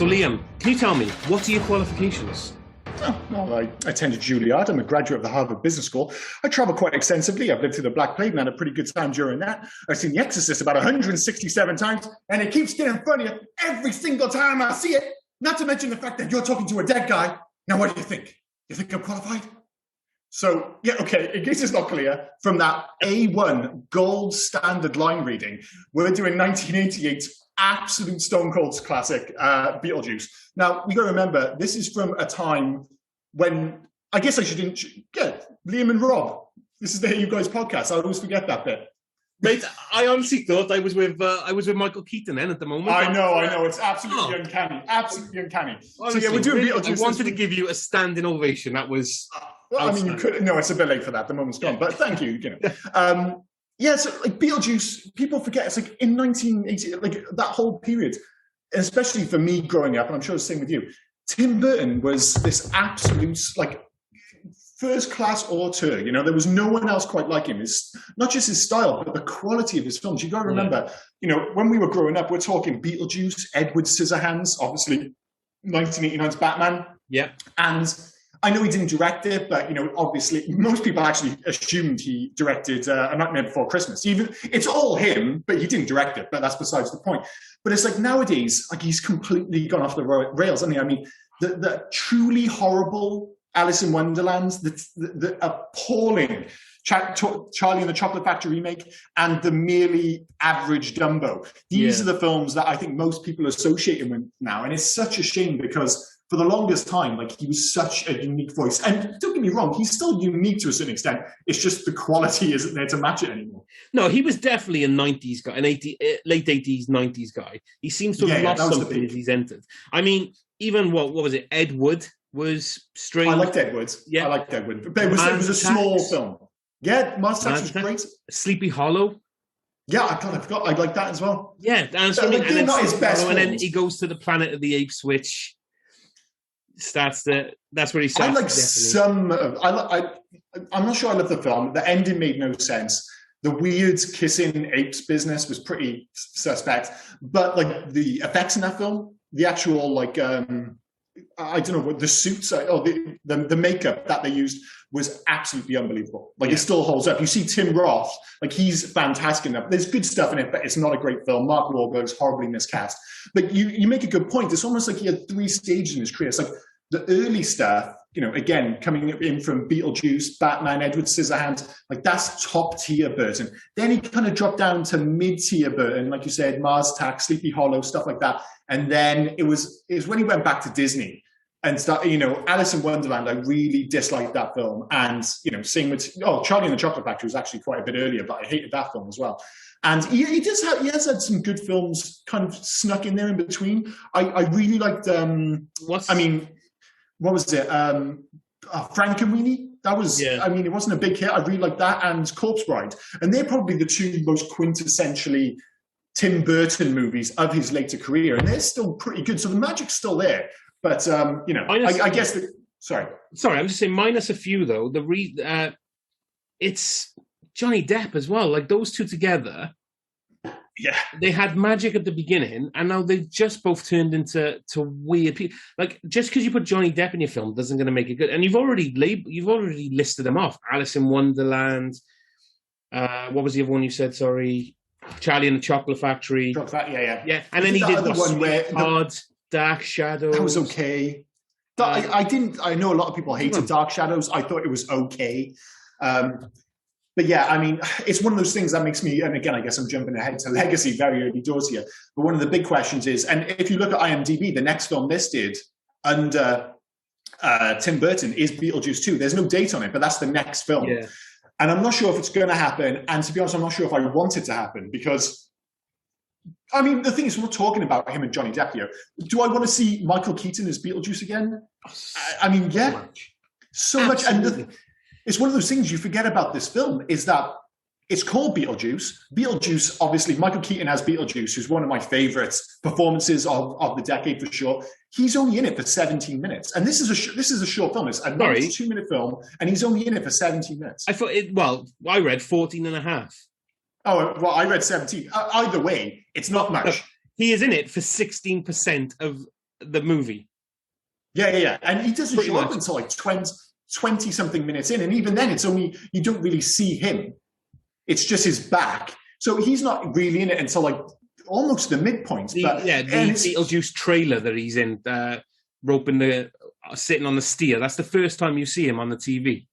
So, Liam, can you tell me, what are your qualifications? Oh, well, I attended Juilliard. I'm a graduate of the Harvard Business School. I travel quite extensively. I've lived through the Black Plague and had a pretty good time during that. I've seen The Exorcist about 167 times, and it keeps getting funnier every single time I see it. Not to mention the fact that you're talking to a dead guy. Now, what do you think? You think I'm qualified? So, yeah, okay, in case it's not clear, from that A1 gold standard line reading, we're doing 1988's absolute stone cold classic, Beetlejuice. Now, we got to remember, this is from a time when, I guess I should get Liam and Rob. This is the Hey You Guys podcast. I always forget that bit. Mate, I honestly thought I was with Michael Keaton then at the moment. I know. It's absolutely uncanny. Absolutely uncanny. Honestly, so yeah, we're doing Beetlejuice. I wanted to give you a standing ovation. That was... Well, I mean, you could. No, it's a bit late for that. The moment's gone. But thank you. Yeah, so like Beetlejuice, people forget. It's like in 1980, like that whole period, especially for me growing up, and I'm sure it's the same with you. Tim Burton was this absolute like first-class auteur. You know, there was no one else quite like him. It's not just his style, but the quality of his films. You got to remember, you know, when we were growing up, we're talking Beetlejuice, Edward Scissorhands, obviously 1989's Batman. Yeah, and I know he didn't direct it, but, you know, obviously most people actually assumed he directed A Nightmare Before Christmas. Even it's all him, but he didn't direct it, but that's besides the point. But it's like nowadays, like he's completely gone off the rails. I mean, the truly horrible Alice in Wonderland, the appalling Charlie and the Chocolate Factory remake, and the merely average Dumbo. These are the films that I think most people associate him with now. And it's such a shame because for the longest time, like he was such a unique voice. And don't get me wrong, he's still unique to a certain extent. It's just the quality isn't there to match it anymore. No, he was definitely a 90s guy, late 80s, 90s guy. He seems to have lost something as he's entered. I mean, even what was it? Ed Wood was strange. I liked Ed Wood. Yeah. I liked Ed Wood. But it was a small film. Yeah, Mars Attacks was great. Sleepy Hollow. Yeah, I forgot. I like that as well. Yeah, and they're not his best films. And then he goes to the Planet of the Apes, which that's where he starts. I like some. I'm not sure I love the film. The ending made no sense. The weird kissing apes business was pretty suspect. But like the effects in that film, the actual like I don't know what the suits or the makeup that they used was absolutely unbelievable. Like it still holds up. You see Tim Roth, like he's fantastic enough. There's good stuff in it, but it's not a great film. Mark Wahlberg's horribly miscast. But you make a good point. It's almost like he had 3 stages in his career. It's like the early stuff, you know, again, coming in from Beetlejuice, Batman, Edward Scissorhands, like that's top tier Burton. Then he kind of dropped down to mid tier Burton, like you said, Mars Attacks, Sleepy Hollow, stuff like that. And then it was when he went back to Disney and started, you know, Alice in Wonderland. I really disliked that film. And, you know, same with Charlie and the Chocolate Factory was actually quite a bit earlier, but I hated that film as well. And he has had some good films kind of snuck in there in between. I really liked what was it? Frankenweenie. That was, I mean, it wasn't a big hit. I really liked that, and Corpse Bride. And they're probably the 2 most quintessentially Tim Burton movies of his later career. And they're still pretty good. So the magic's still there. But, you know, I guess... Sorry, I'm just saying minus a few, though. It's Johnny Depp as well. Like, those two together... Yeah, they had magic at the beginning, and now they've just both turned into weird people. Like, just because you put Johnny Depp in your film doesn't going to make it good. And you've already listed them off: Alice in Wonderland. What was the other one you said? Sorry, Charlie and the Chocolate Factory. Yeah. And then he did the one where Dark Shadows. That was okay. I know a lot of people hated Dark Shadows. I thought it was okay. But yeah, I mean, it's one of those things that makes me, and again, I guess I'm jumping ahead to legacy very early doors here, but one of the big questions is, and if you look at IMDb, the next film listed under Tim Burton is Beetlejuice 2. There's no date on it, but that's the next film. Yeah. And I'm not sure if it's going to happen, and to be honest, I'm not sure if I want it to happen, because, I mean, the thing is, we're talking about him and Johnny Depp here. Do I want to see Michael Keaton as Beetlejuice again? I mean, yeah. So much. And it's one of those things you forget about this film is that it's called Beetlejuice. Beetlejuice, obviously, Michael Keaton as Beetlejuice, who's one of my favorite performances of the decade for sure. He's only in it for 17 minutes. And this is a short film. It's a 92-minute film, and he's only in it for 17 minutes. I read 14 and a half. Oh, well, I read 17. Either way, it's not much. He is in it for 16% of the movie. Yeah. And he doesn't Pretty show up much. until like 20 something minutes in. And even then, it's only, you don't really see him. It's just his back. So he's not really in it until like almost the midpoint. The Beetlejuice trailer that he's in, sitting on the steer. That's the first time you see him on the TV.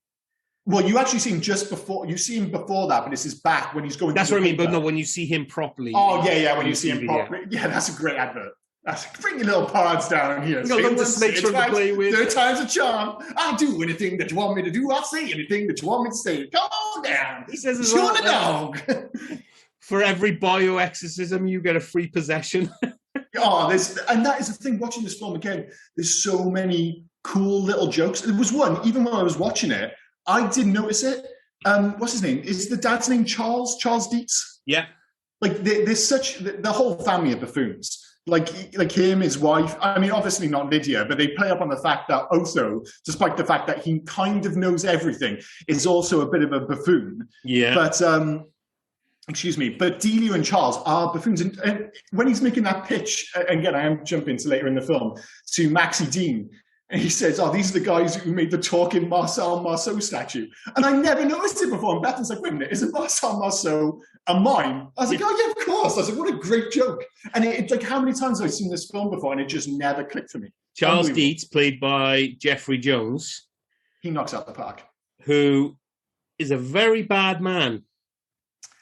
Well, you actually see him just before. You see him before that, but it's his back when he's going. That's what I mean. But no, when you see him properly. Oh yeah, when you see him properly. Yeah, that's a great advert. That's bring your little parts down here. You got loads of snakes to play with. Third time's a charm. I'll do anything that you want me to do. I'll say anything that you want me to say. Come on down. He says as well, dog. For every bioexorcism, you get a free possession. And that is the thing. Watching this film again, there's so many cool little jokes. There was one, even when I was watching it, I didn't notice it. What's his name? Is the dad's name Charles Dietz? Yeah. Like there's such the whole family of buffoons. Like him, his wife. I mean, obviously not Lydia, but they play up on the fact that Otho, despite the fact that he kind of knows everything, is also a bit of a buffoon. Yeah. But excuse me, but Delia and Charles are buffoons. And when he's making that pitch, again, I am jumping to later in the film, to Maxie Dean, and he says, these are the guys who made the talking Marcel Marceau statue. And I never noticed it before. And Bethan's like, wait a minute, isn't Marcel Marceau a mime? I was like, oh yeah, of course. I was like, what a great joke. And it's like, how many times have I seen this film before? And it just never clicked for me. Charles Dietz, played by Jeffrey Jones. He knocks out the park. Who is a very bad man.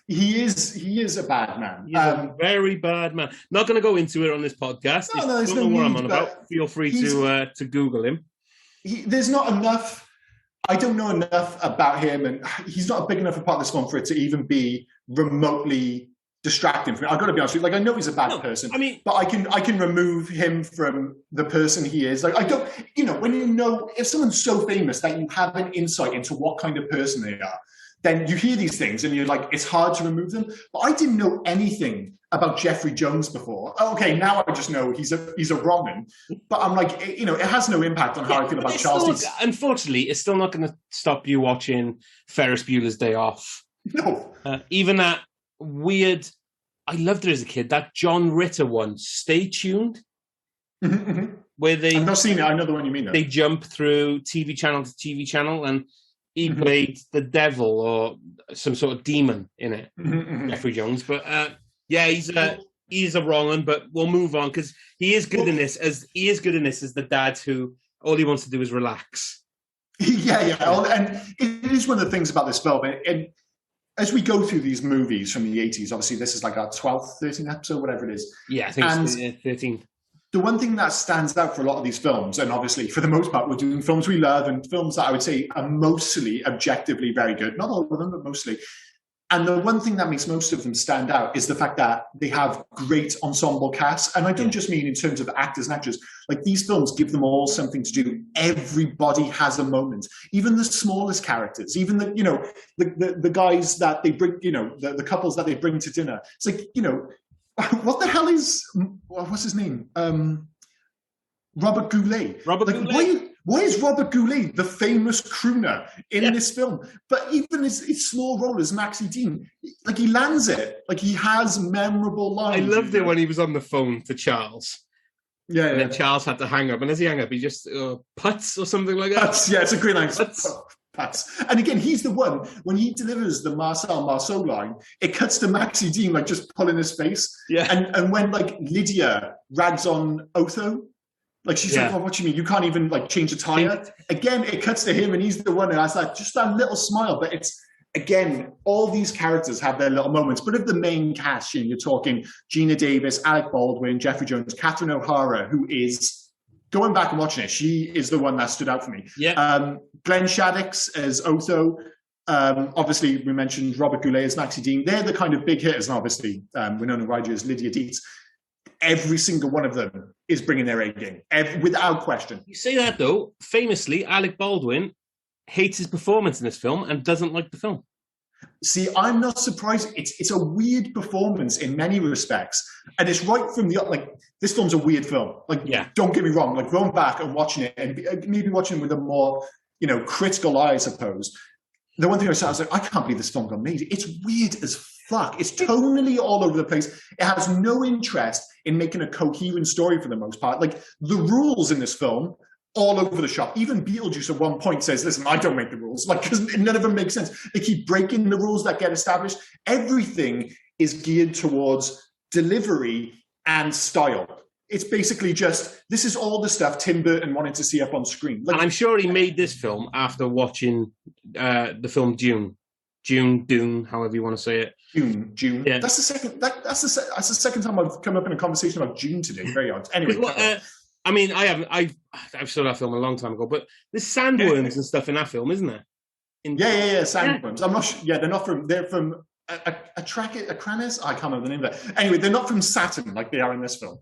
He is a bad man. He's a very bad man. Not going to go into it on this podcast. No, there's don't no know what need, I'm on about. Feel free to Google him. There's not enough. I don't know enough about him, and he's not a big enough a part of this film for it to even be remotely distracting for me. I've got to be honest with you. Like, I know he's a bad person, but I can remove him from the person he is. Like, I don't, when if someone's so famous that you have an insight into what kind of person they are, then you hear these things and you're like, it's hard to remove them. But I didn't know anything about Jeffrey Jones before. Okay, now I just know he's a wrong'un. But I'm like, it has no impact on how I feel about Charles. Unfortunately, it's still not going to stop you watching Ferris Bueller's Day Off. No. Even that weird, I loved it as a kid, that John Ritter one, Stay Tuned. Mm-hmm. Where I've not seen it. I know the one you mean, though. They jump through TV channel to TV channel, and he played the devil or some sort of demon in it, Jeffrey Jones. But he's a wrong one. But we'll move on because he is good in this. As the dad who all he wants to do is relax. Yeah. And it is one of the things about this film. And as we go through these movies from the 80s, obviously this is like our 12th, 13th episode, whatever it is. Yeah, I think it's 13th. The one thing that stands out for a lot of these films, and obviously for the most part, we're doing films we love and films that I would say are mostly objectively very good. Not all of them, but mostly. And the one thing that makes most of them stand out is the fact that they have great ensemble casts. And I don't just mean in terms of actors and actresses. Like, these films give them all something to do. Everybody has a moment. Even the smallest characters, even the guys that they bring, the couples that they bring to dinner. It's like, what the hell is, what's his name? Robert Goulet. Why is Robert Goulet the famous crooner in this film? But even his small role as Maxie Dean, like, he lands it. Like, he has memorable lines. I loved it when he was on the phone to Charles. Yeah. And then Charles had to hang up. And as he hung up, he just, putz or something like that. Putz, yeah, it's a great line. Putz. And again, he's the one, when he delivers the Marcel Marceau line, it cuts to Maxie Dean, like, just pulling his face. Yeah. And when, like, Lydia rags on Otho, like, she's like, what do you mean? You can't even, like, change a tire? Again, it cuts to him, and he's the one who has that, just that little smile. But it's, again, all these characters have their little moments. But of the main cast, you're talking Gina Davis, Alec Baldwin, Jeffrey Jones, Catherine O'Hara, who is, going back and watching it, she is the one that stood out for me. Yeah. Glenn Shaddix as Otho. Obviously, we mentioned Robert Goulet as Maxie Dean. They're the kind of big hitters. And obviously, Winona Ryder as Lydia Dietz. Every single one of them is bringing their A game, without question. You say that, though. Famously, Alec Baldwin hates his performance in this film and doesn't like the film. See, I'm not surprised. It's a weird performance in many respects. And it's right from this film's a weird film. Like, don't get me wrong, like, going back and watching it and maybe watching it with a more, critical eye, I suppose. the one thing I said, I was like, I can't believe this film got made. It's weird as fuck. It's tonally all over the place. It has no interest in making a coherent story for the most part. Like, the rules in this film, all over the shop. Even Beetlejuice at one point says, listen, I don't make the rules. Like, because none of them make sense. They keep breaking the rules that get established. Everything is geared towards delivery and style. It's basically just, this is all the stuff Tim Burton wanted to see up on screen. Like, and I'm sure he made this film after watching the film Dune, however you want to say it. June. Yeah. That's the second time I've come up in a conversation about June today. Very odd. Anyway. I mean, I've saw that film a long time ago, but there's sandworms and stuff in that film, isn't there? Yeah, sandworms. I'm not sure. Yeah, they're from Acranis? I can't remember the name of it. Anyway, they're not from Saturn like they are in this film.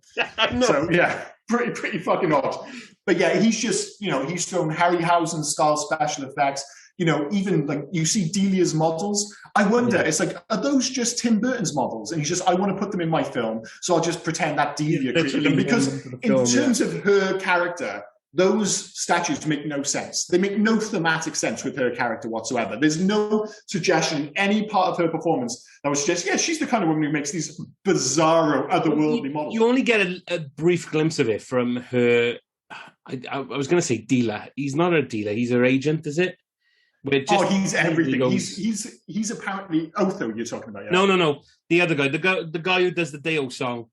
So yeah, pretty fucking odd. But yeah, he's just, he's thrown Harryhausen style special effects. Even like you see Delia's models. I wonder, it's like, are those just Tim Burton's models? And he's just, I want to put them in my film, so I'll just pretend that Delia created them. Because in terms of her character, those statues make no sense. They make no thematic sense with her character whatsoever. There's no suggestion in any part of her performance that would suggest, she's the kind of woman who makes these bizarro, otherworldly models. You only get a brief glimpse of it from her. I was going to say dealer. He's not a dealer. He's her agent, is it? He's everything. He's apparently Otho. You're talking about, yeah? No. The other guy, the guy who does the Deo song.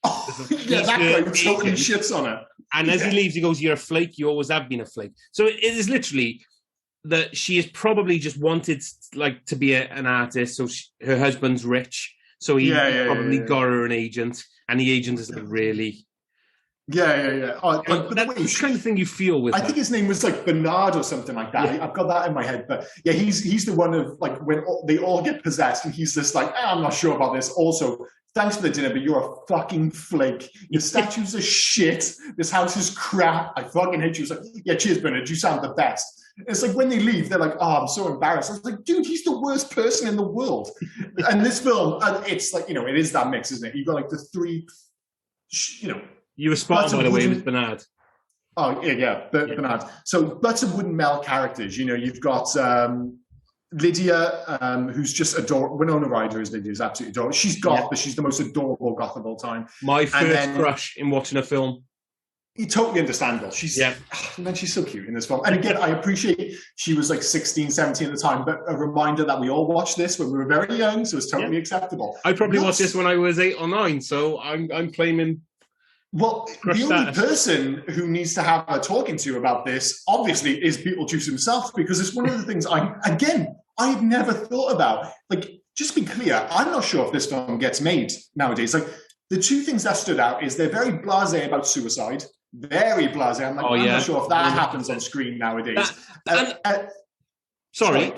That guy who totally shits on her. And as he leaves, he goes, "You're a flake. You always have been a flake." So it is literally that she has probably just wanted to be an artist. So her husband's rich, so he probably got her an agent, and the agent is like, really. Yeah. But that's the kind of thing you feel with. I think his name was like Bernard or something like that. Yeah. I've got that in my head. But yeah, he's the one of like when they all get possessed, and he's just like, I'm not sure about this. Also, thanks for the dinner, but you're a fucking flake. Your statues are shit. This house is crap. I fucking hate you. It's like, yeah, cheers, Bernard. You sound the best. It's like when they leave, they're like, I'm so embarrassed. I was like, dude, he's the worst person in the world. And this film, it's like, it is that mix, isn't it? You've got like the three, You were spot on, by the way, with Bernard. Oh, yeah, Bernard. So, lots of wooden male characters. You've got Lydia, who's just adorable. Winona Ryder is Lydia, is absolutely adorable. She's goth, but she's the most adorable goth of all time. My first crush in watching a film. Totally understandable. She's so cute in this film. And again, I appreciate she was like 16, 17 at the time, but a reminder that we all watched this when we were very young, so it's totally acceptable. I probably watched this when I was 8 or 9, so I'm claiming. Well, the only person who needs to have a talking to about this, obviously, is Beetlejuice himself, because it's one of the things I've never thought about. Like, just be clear, I'm not sure if this film gets made nowadays. Like, the two things that stood out is they're very blasé about suicide. Very blasé. I'm not sure if that happens on screen nowadays. Sorry,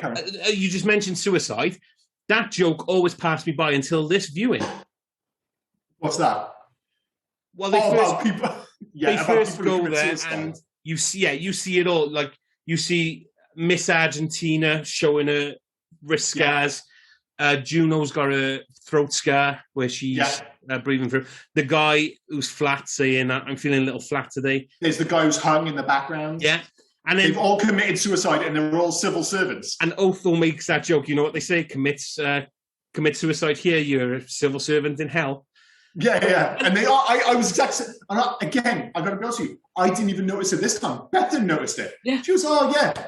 you just mentioned suicide. That joke always passed me by until this viewing. What's that? Well, they first go there, and you see it all. Like, you see Miss Argentina showing her wrist scars. Juno's got a throat scar where she's breathing through. The guy who's flat saying, "I'm feeling a little flat today." There's the guy who's hung in the background. Yeah. And then, they've all committed suicide, and they're all civil servants. And Otho makes that joke. You know what they say? Commit suicide here. You're a civil servant in hell. Yeah. And they are. I was exactly. Again, I've got to be honest with you. I didn't even notice it this time. Beth didn't notice it. Yeah. She was,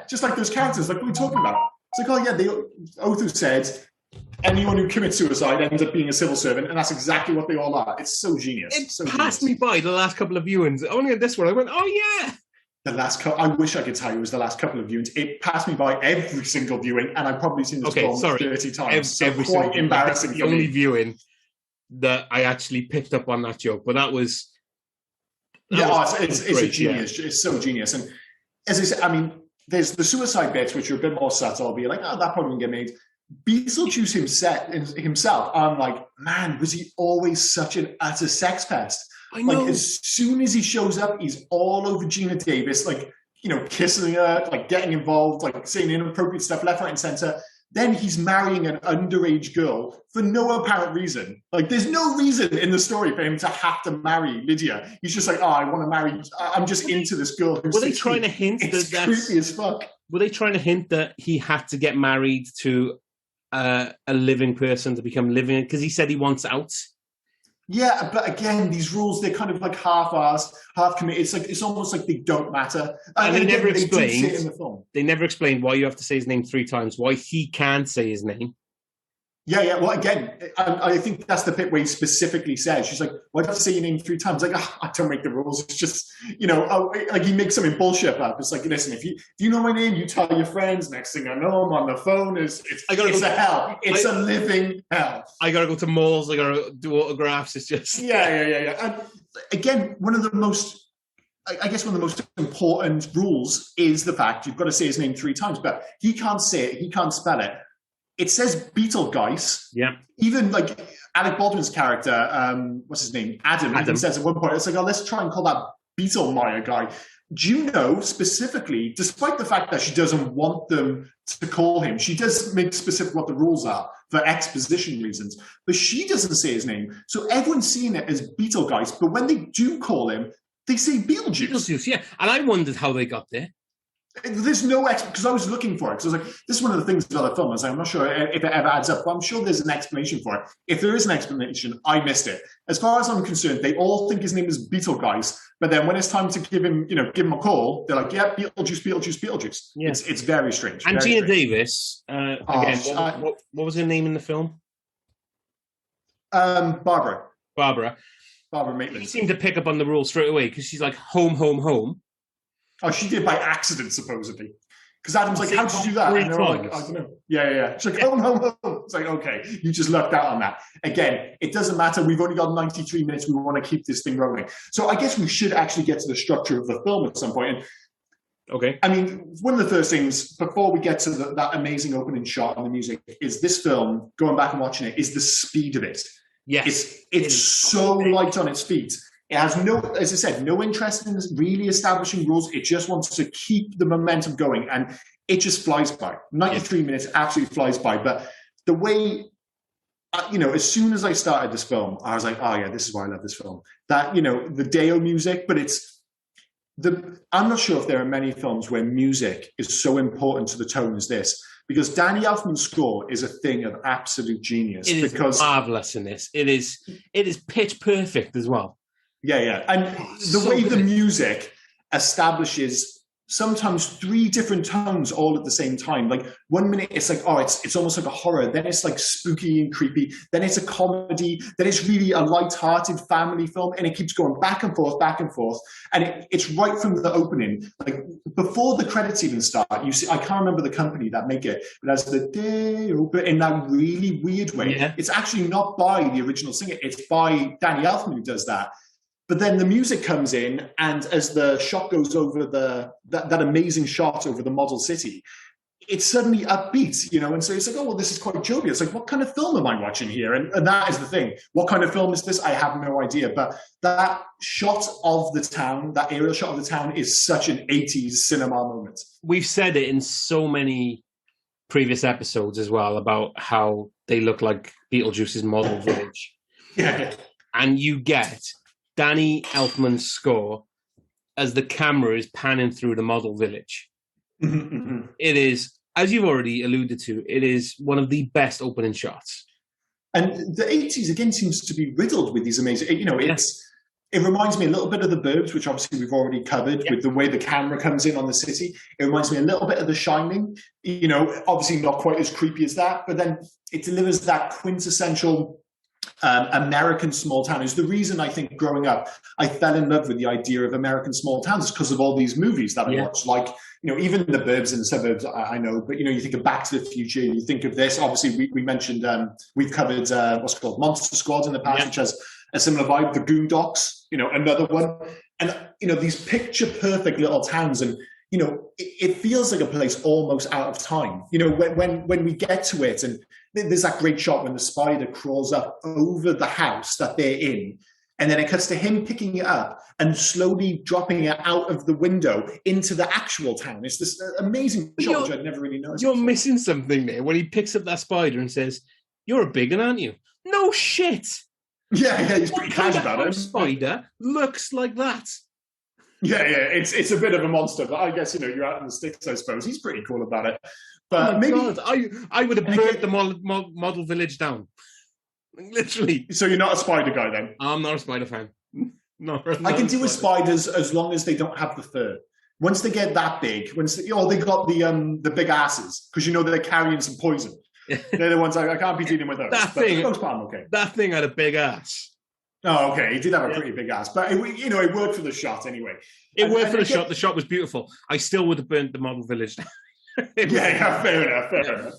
just like those characters. Like, what are we talking about? It's like, Otho said, anyone who commits suicide ends up being a civil servant, and that's exactly what they all are. It's so genius. It passed me by the last couple of viewings. Only at this one, I went, oh yeah. I wish I could tell you it was the last couple of viewings. It passed me by every single viewing, and I've probably seen this film 30 times. Every quite embarrassing. The only viewing that I actually picked up on that joke, but that was it's a genius. Yeah. It's so genius. And as I said, I mean, there's the suicide bits, which are a bit more subtle, be like, that probably won't get made. Beetlejuice himself, I'm like, man, was he always such an utter sex pest? I know. Like, as soon as he shows up, he's all over Gina Davis, like, kissing her, like getting involved, like saying inappropriate stuff left, right, and center. Then he's marrying an underage girl for no apparent reason. Like, there's no reason in the story for him to have to marry Lydia. He's just like, I want to marry. I'm just into this girl. Were they trying to hint that that's creepy as fuck? Were they trying to hint that he had to get married to a living person to become living? Because he said he wants out. Yeah, but again, these rules, they're kind of like half-assed, half-committed. It's almost like they don't matter. And they never explained. They do say it in the film. They never explained why you have to say his name 3 times, why he can't say his name. Yeah. Well, again, I think that's the bit where he specifically says, she's like, why do you have to say your name 3 times? Like, I don't make the rules. It's just, like he makes something bullshit up. It's like, listen, if you know my name, you tell your friends. Next thing I know, I'm on the phone. It's a hell. It's a living hell. I got to go to malls. I got to do autographs. It's just... Yeah. And again, one of the most important rules is the fact you've got to say his name 3 times, but he can't say it. He can't spell it. It says Beetlejuice. Yeah. Even like Alec Baldwin's character, what's his name? Adam. Even says at one point, it's like, let's try and call that Beetlemeyer guy. Do you know specifically, despite the fact that she doesn't want them to call him, she does make specific what the rules are for exposition reasons, but she doesn't say his name. So everyone's seeing it as Beetlejuice, but when they do call him, they say Beetlejuice. Beetlejuice, yeah. And I wondered how they got there. There's no because I was looking for it. Because I was like, this is one of the things about the film. I was like, I'm not sure if it ever adds up, but I'm sure there's an explanation for it. If there is an explanation, I missed it. As far as I'm concerned, they all think his name is Beetlejuice, but then when it's time to give him a call, they're like, yeah, Beetlejuice. Yeah. It's very strange. And Gina Davis, again, what was her name in the film? Barbara Maitland. She seemed to pick up on the rule straight away because she's like, home. Oh, she did by accident, supposedly. Because Adam's like, how did you do that? And they're like, I don't know. Yeah. She's like, home. It's like, okay, you just lucked out on that. Again, it doesn't matter. We've only got 93 minutes. We want to keep this thing rolling. So I guess we should actually get to the structure of the film at some point. And, okay. I mean, one of the first things, before we get to that amazing opening shot and the music, is this film, going back and watching it, is the speed of it. Yes. It's so light on its feet. It has as I said, no interest in really establishing rules. It just wants to keep the momentum going, and it just flies by. 93 minutes absolutely flies by. But the way, as soon as I started this film, I was like, oh yeah, this is why I love this film. That, the Deo music, but I'm not sure if there are many films where music is so important to the tone as this. Because Danny Elfman's score is a thing of absolute genius. It is marvelous in this. It is pitch perfect as well. Yeah. And the way the music establishes sometimes 3 different tones all at the same time. Like 1 minute it's like, it's almost like a horror. Then it's like spooky and creepy. Then it's a comedy. Then it's really a light-hearted family film. And it keeps going back and forth. And it's right from the opening. Like before the credits even start, you see, I can't remember the company that make it, but as the day open in that really weird way. Yeah. It's actually not by the original singer. It's by Danny Elfman who does that. But then the music comes in, and as the shot goes over that amazing shot over the model city, it's suddenly upbeat, and so it's like, oh, well, this is quite jovial. It's like, what kind of film am I watching here? And that is the thing. What kind of film is this? I have no idea. But that shot of the town, that aerial shot of the town, is such an 80s cinema moment. We've said it in so many previous episodes as well about how they look like Beetlejuice's model village. Yeah. And you get Danny Elfman's score as the camera is panning through the model village. Mm-hmm. It is, as you've already alluded to, it is one of the best opening shots. And the 80s, again, seems to be riddled with these amazing... It reminds me a little bit of The Burbs, which obviously we've already covered, with the way the camera comes in on the city. It reminds me a little bit of The Shining. Obviously not quite as creepy as that, but then it delivers that quintessential... American small town is the reason I think growing up I fell in love with the idea of American small towns because of all these movies that I watched, like even The Burbs and The Suburbs. I know, but you think of Back to the Future, you think of this. Obviously, we mentioned we've covered what's called Monster Squad in the past, which has a similar vibe. The Goondocks, another one, and these picture perfect little towns, and it feels like a place almost out of time. When we get to it, and there's that great shot when the spider crawls up over the house that they're in, and then it cuts to him picking it up and slowly dropping it out of the window into the actual town. It's this amazing shot which I'd never really noticed. You're missing something there when he picks up that spider and says, "You're a big one, aren't you?" No shit. Yeah, he's pretty casual about it. Spider looks like that. Yeah, it's a bit of a monster, but I guess you're out in the sticks. I suppose he's pretty cool about it. But maybe God, I would have burnt the model village down, literally. So you're not a spider guy then? I'm not a spider fan. No, I can deal with spiders as long as they don't have the fur. Once they get that big, they got the big asses because they're carrying some poison. They're the ones I can't be dealing with those. That thing had a big ass. Oh, okay. He did have a pretty big ass, but it worked for the shot anyway. It worked for the shot. The shot was beautiful. I still would have burnt the model village down. Fair enough.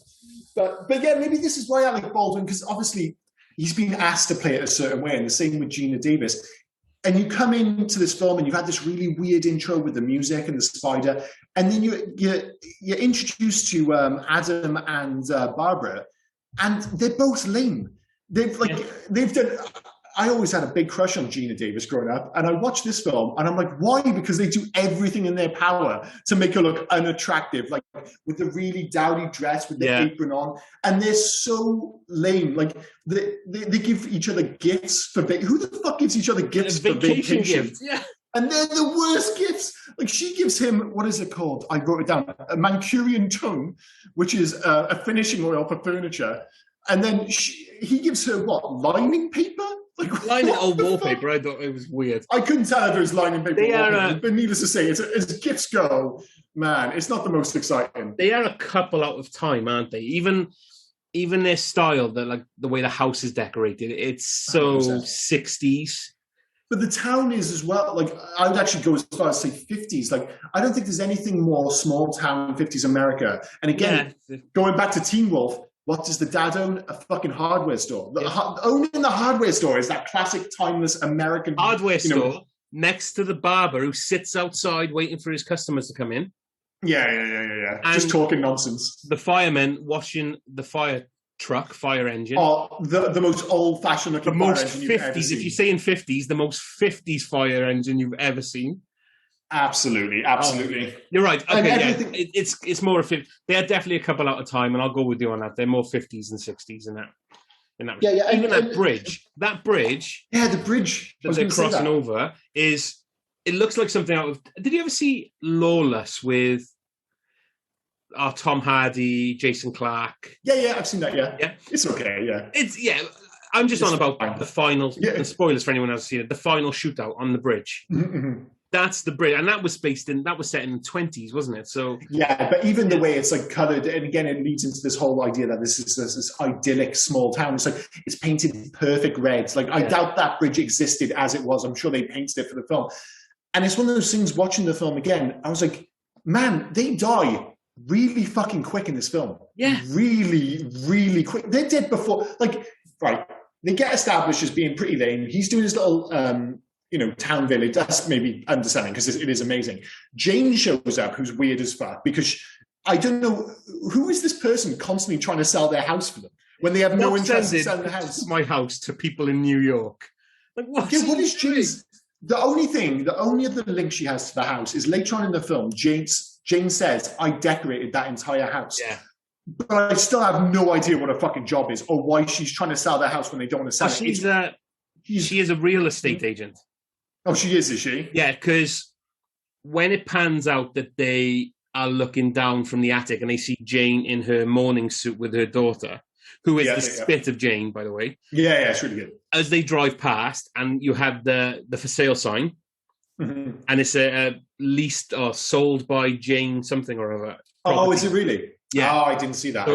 But yeah, maybe this is why Alec Baldwin, because obviously he's been asked to play it a certain way, and the same with Gina Davis. And you come into this film and you've had this really weird intro with the music and the spider, and then you're introduced to Adam and Barbara, and they're both lame. They've done. I always had a big crush on Gina Davis growing up, and I watched this film, and I'm like, why? Because they do everything in their power to make her look unattractive, like with the really dowdy dress with the apron on, and they're so lame. Like they give each other gifts for who the fuck gives each other gifts for vacation? Gifts. Yeah. And they're the worst gifts. Like she gives him, what is it called? I wrote it down. A Mancurian tongue, which is a finishing oil for furniture, and then he gives her what? Lining paper. Like lining wallpaper. I thought it was weird. I couldn't tell if it was lining paper or wallpaper, but needless to say, as gifts go, man, it's not the most exciting. They are a couple out of time, aren't they? Even their style, the way the house is decorated, it's so 60s. But the town is as well. Like I would actually go as far as say 50s. Like I don't think there's anything more small town 50s America. And again, going back to Teen Wolf. What does the dad own? A fucking hardware store. Owning the hardware store is that classic, timeless American hardware store next to the barber who sits outside waiting for his customers to come in. Yeah. Just talking nonsense. The firemen washing the fire engine. Oh, the most old-fashioned looking the most 50s. If you say in 50s, the most 50s fire engine you've ever seen. Absolutely. You're right. Okay, it's more of it. They are definitely a couple out of time, and I'll go with you on that. They're more 50s and 60s in that. Even that bridge. Yeah, the bridge that they're crossing over is. It looks like something out of. Did you ever see Lawless with Tom Hardy, Jason Clarke? Yeah, I've seen that. Yeah, it's okay. Yeah, I'm just on about the final. The spoilers for anyone else seen it. The final shootout on the bridge. Mm-hmm. That's the bridge, and that was set in the 20s, wasn't it? So yeah, but even the way it's like coloured, and again, it leads into this whole idea that this is this idyllic small town. It's like it's painted perfect reds. Like I doubt that bridge existed as it was. I'm sure they painted it for the film, and it's one of those things. Watching the film again, I was like, man, they die really fucking quick in this film. Yeah, really, really quick. They're dead before. Like right, they get established as being pretty lame. He's doing his little. Town village. That's maybe understanding because it is amazing. Jane shows up, who's weird as fuck, because I don't know who is this person constantly trying to sell their house for them when they have no interest in selling the house. My house to people in New York. Like what is Jane's? The only other link she has to the house is later on in the film. Jane says, "I decorated that entire house." Yeah. But I still have no idea what her fucking job is or why she's trying to sell their house when they don't want to sell it. She is a real estate agent. Oh, she is she? Yeah, because when it pans out that they are looking down from the attic and they see Jane in her morning suit with her daughter, who is the spit of Jane, by the way. Yeah, it's really good. As they drive past, and you have the for sale sign, and it's a leased or sold by Jane something or other. Oh, is it really? Yeah. Oh, I didn't see that.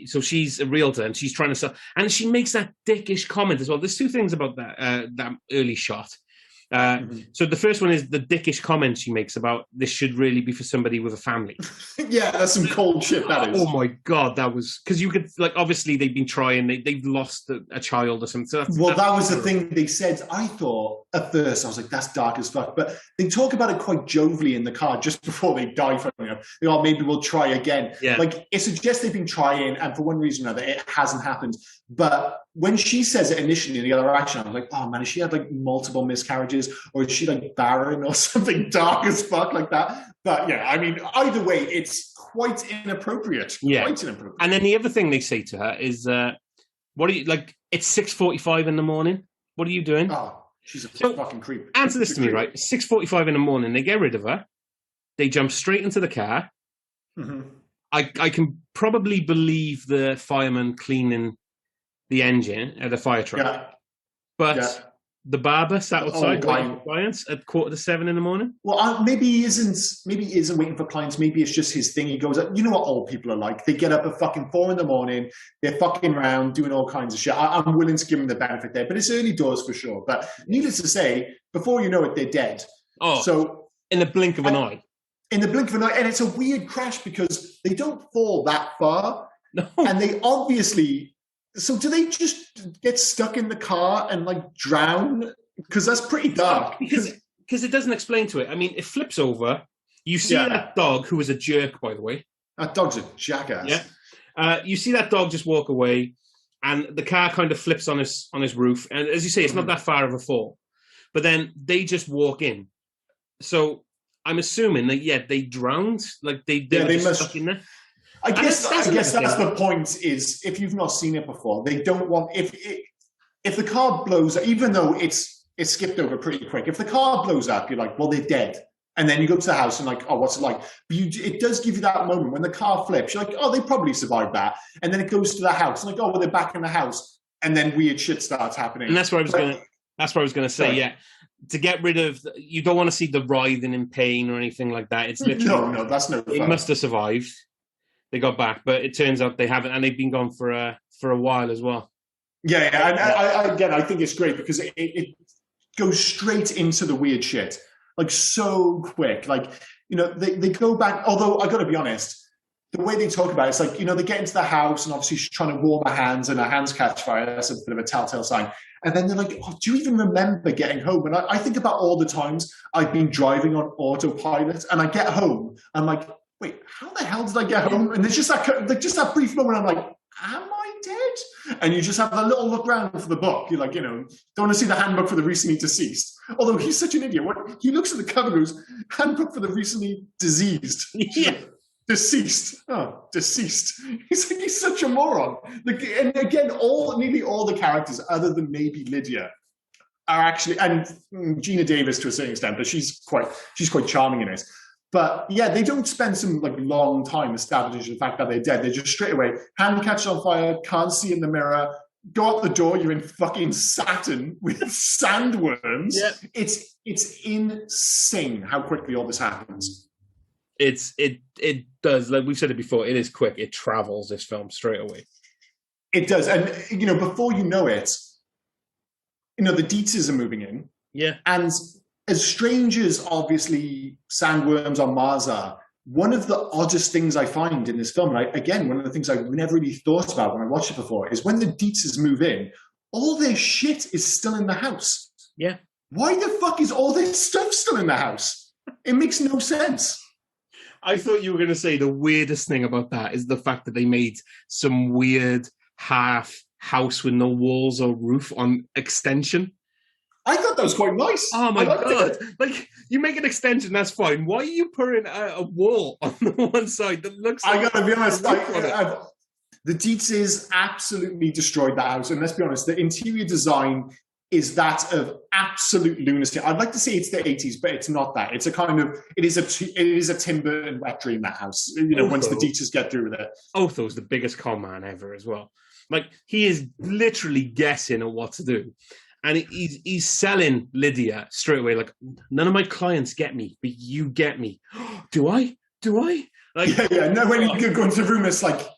So she's a realtor and she's trying to sell, and she makes that dickish comment as well. There's two things about that early shot. So the first one is the dickish comment she makes about this should really be for somebody with a family. Yeah, that's some cold shit, that is. Oh my God, that was... Because you could... obviously they've been trying, they've lost a child or something. So that was the thing they said. I thought, at first, I was like, that's dark as fuck. But they talk about it quite jovially in the car just before they die from it. Maybe we'll try again. Yeah. It suggests they've been trying, and for one reason or another, it hasn't happened. But when she says it initially in the other action, I was like, oh man, has she had multiple miscarriages, or is she barren or something dark as fuck like that? But yeah, I mean, either way, it's quite inappropriate. Yeah. Quite inappropriate. And then the other thing they say to her is, what are you, it's 6:45 in the morning. What are you doing? Oh. She's a So, fucking creep. answer this to me, right? 6:45 in the morning, they get rid of her. They jump straight into the car. Mm-hmm. I can probably believe the fireman cleaning the engine at the fire truck. Yeah. But the barber sat outside waiting for clients at 6:45 in the morning. Well, maybe he isn't. Maybe he isn't waiting for clients. Maybe it's just his thing. He goes, you know what old people are like. They get up at fucking 4 in the morning. They're fucking around doing all kinds of shit. I'm willing to give him the benefit there, but it's early doors for sure. But needless to say, before you know it, they're dead. Oh, so in the blink of an eye. In the blink of an eye, and it's a weird crash because they don't fall that far, no. And they obviously. So do they just get stuck in the car and like drown? Because that's pretty dark. Because it doesn't explain to it. I mean, it flips over. You see that dog, who is a jerk, by the way. That dog's a jackass. Yeah. You see that dog just walk away, and the car kind of flips on his roof. And as you say, it's not that far of a fall. But then they just walk in. So I'm assuming that they drowned. Like they must stuck in there. I guess that's the point. Is if you've not seen it before, they don't want if the car blows, even though it's skipped over pretty quick. If the car blows up, you're like, well, they're dead. And then you go to the house and like, oh, what's it like? But it does give you that moment when the car flips. You're like, oh, they probably survived that. And then it goes to the house, and like, oh, well, they're back in the house. And then weird shit starts happening. And that's what I was going to say. Sorry. Yeah, to get rid of, you don't want to see the writhing in pain or anything like that. It's literally no, that's no fun. It must have survived. They got back, but it turns out they haven't, and they've been gone for a while as well. Yeah. And I think it's great because it goes straight into the weird shit, like so quick. Like, they go back. Although I got to be honest, the way they talk about it, it's like, they get into the house and obviously she's trying to warm her hands and her hands catch fire. That's a bit of a telltale sign. And then they're like, oh, do you even remember getting home? And I think about all the times I've been driving on autopilot and I get home. I'm like, wait, how the hell did I get home? And there's just that brief moment. I'm like, am I dead? And you just have a little look around for the book. You're like, don't want to see the handbook for the recently deceased. Although he's such an idiot. He looks at the cover and goes, handbook for the recently diseased. Yeah. Deceased. Oh, deceased. He's such a moron. And again, nearly all the characters, other than maybe Lydia, are actually, and Gina Davis to a certain extent, but she's quite charming in it. But yeah, they don't spend some long time establishing the fact that they're dead. They're just straight away, hand catches on fire, can't see in the mirror, go out the door, you're in fucking Saturn with sandworms. Yeah. It's insane how quickly all this happens. It does, like we've said it before, it is quick. It travels, this film, straight away. It does. And before you know it, the Dietzes are moving in. Yeah. And as strange as obviously sandworms on Mars are, one of the oddest things I find in this film, and one of the things I never really thought about when I watched it before, is when the Dietzes move in, all their shit is still in the house. Yeah. Why the fuck is all their stuff still in the house? It makes no sense. I thought you were going to say the weirdest thing about that is the fact that they made some weird half house with no walls or roof on extension. I thought that was quite nice. Oh my God. Like, you make an extension, that's fine. Why are you putting a wall on the one side that looks like... I got to be honest, the Dietzes absolutely destroyed that house. And let's be honest, the interior design is that of absolute lunacy. I'd like to say it's the 80s, but it's not that. It's it is a Tim Burton wet dream, that house, once the Dietzes get through with it. Otho's the biggest con man ever as well. Like, he is literally guessing at what to do. And he's selling Lydia straight away, like, none of my clients get me, but you get me. Do I? Like, yeah. No, when you go into the room, it's like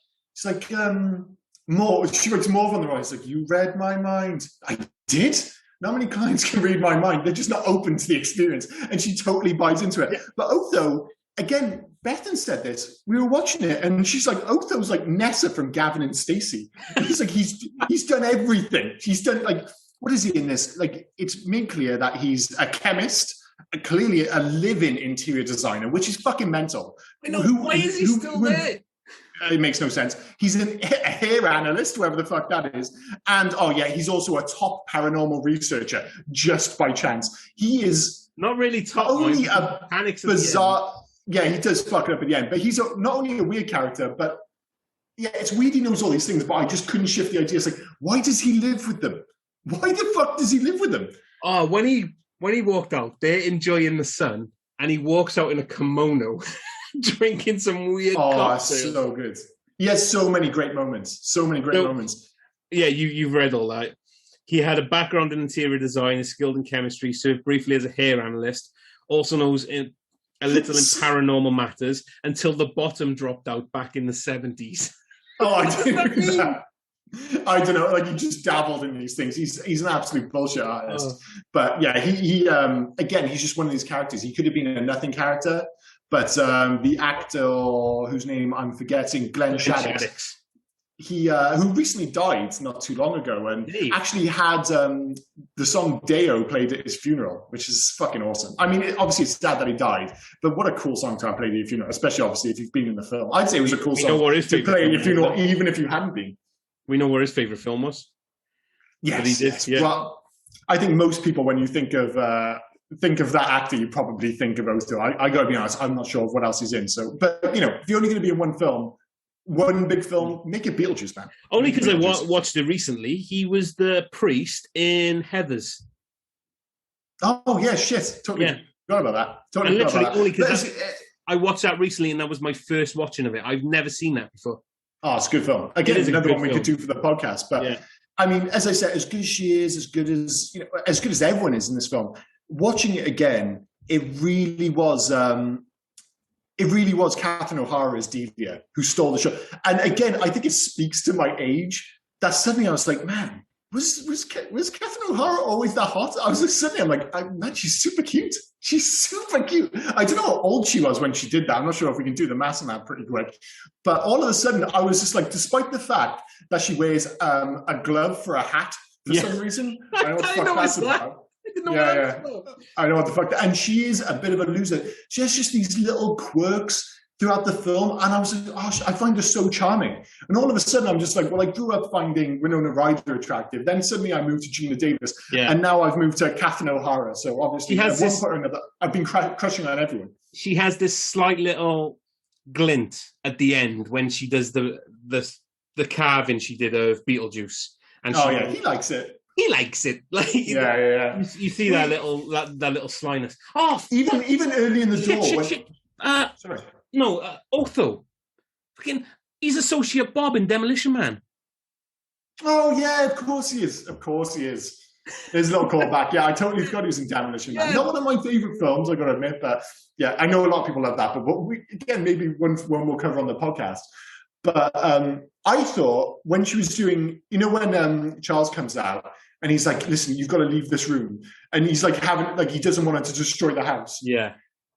more. She writes more on the right. It's like, you read my mind. I did. Not many clients can read my mind. They're just not open to the experience, and she totally buys into it. Yeah. But Otho, again, Bethan said this. We were watching it, and she's like, Otho's like Nessa from Gavin and Stacey. He's like, he's done everything. He's done what is he in this? Like, it's made clear that he's a chemist, clearly a live-in interior designer, which is fucking mental. I know. Why is he still there? It makes no sense. He's a hair analyst, whoever the fuck that is. And, he's also a top paranormal researcher, just by chance. He is... Not really top. Only a bizarre... Yeah, he does fuck it up at the end. But he's not only a weird character, but... Yeah, it's weird he knows all these things, but I just couldn't shift the idea. It's like, why does he live with them? Why the fuck does he live with them? Oh, when he walked out, they're enjoying the sun, and he walks out in a kimono, drinking some weird cocktail. So good. He has so many great moments. So many great moments. Yeah, you've read all that. He had a background in interior design, is skilled in chemistry, served briefly as a hair analyst, also knows a little in paranormal matters until the bottom dropped out back in the 70s. Oh, I didn't know that. I don't know, like he just dabbled in these things. He's an absolute bullshit artist. But yeah, he again, he's just one of these characters. He could have been a nothing character, but the actor whose name I'm forgetting, Glenn Shaddix. He who recently died not too long ago, and actually had the song Deo played at his funeral, which is fucking awesome. I mean, obviously it's sad that he died, but what a cool song to have played at your funeral, especially obviously if you've been in the film. I'd say it was a cool song to play at your funeral, even if you hadn't been. We know where his favourite film was. Yes. Yeah. Well, I think most people, when you think of that actor, you probably think of those two. I got to be honest, I'm not sure of what else he's in. So, but you know, if you're only going to be in one film, one big film, make it Beetlejuice, man. Only because I watched it recently. He was the priest in Heathers. Oh yeah, shit. Totally forgot about that. Totally forgot about that. Only because I watched that recently, and that was my first watching of it. I've never seen that before. Oh, it's a good film. Again, it's another one we could do for the podcast. But I mean, as I said, as good as she is, as good as everyone is in this film, watching it again, it really was Catherine O'Hara's Delia who stole the show. And again, I think it speaks to my age that suddenly I was like, man, was Catherine O'Hara always that hot? I was like, suddenly I'm like, man, she's super cute. She's super cute. I don't know how old she was when she did that. I'm not sure if we can do the math on that pretty quick. But all of a sudden, I was just like, despite the fact that she wears a glove for a hat for some reason, I know what the fuck that's about. I know what the fuck. And she is a bit of a loser. She has just these little quirks throughout the film, and I was like, oh, I find her so charming. And all of a sudden, I'm just like, well, I grew up finding Winona Ryder attractive. Then suddenly I moved to Gina Davis, and now I've moved to Catherine O'Hara. So obviously, at one point or another, I've been crushing on everyone. She has this slight little glint at the end when she does the carving she did of Beetlejuice. And he likes it. He likes it. Like you see that little slyness. Oh, even early in the door. Sorry. No, Otho. Fucking, he's Associate Bob in Demolition Man. Oh, yeah, of course he is. Of course he is. There's a little callback. Yeah, I totally forgot he was in Demolition Man. Not one of my favourite films, I got to admit, but yeah, I know a lot of people love that, but again, maybe one we'll cover on the podcast. But I thought when she was doing, you know, when Charles comes out and he's like, listen, you've got to leave this room. And he's like, he doesn't want her to destroy the house. Yeah.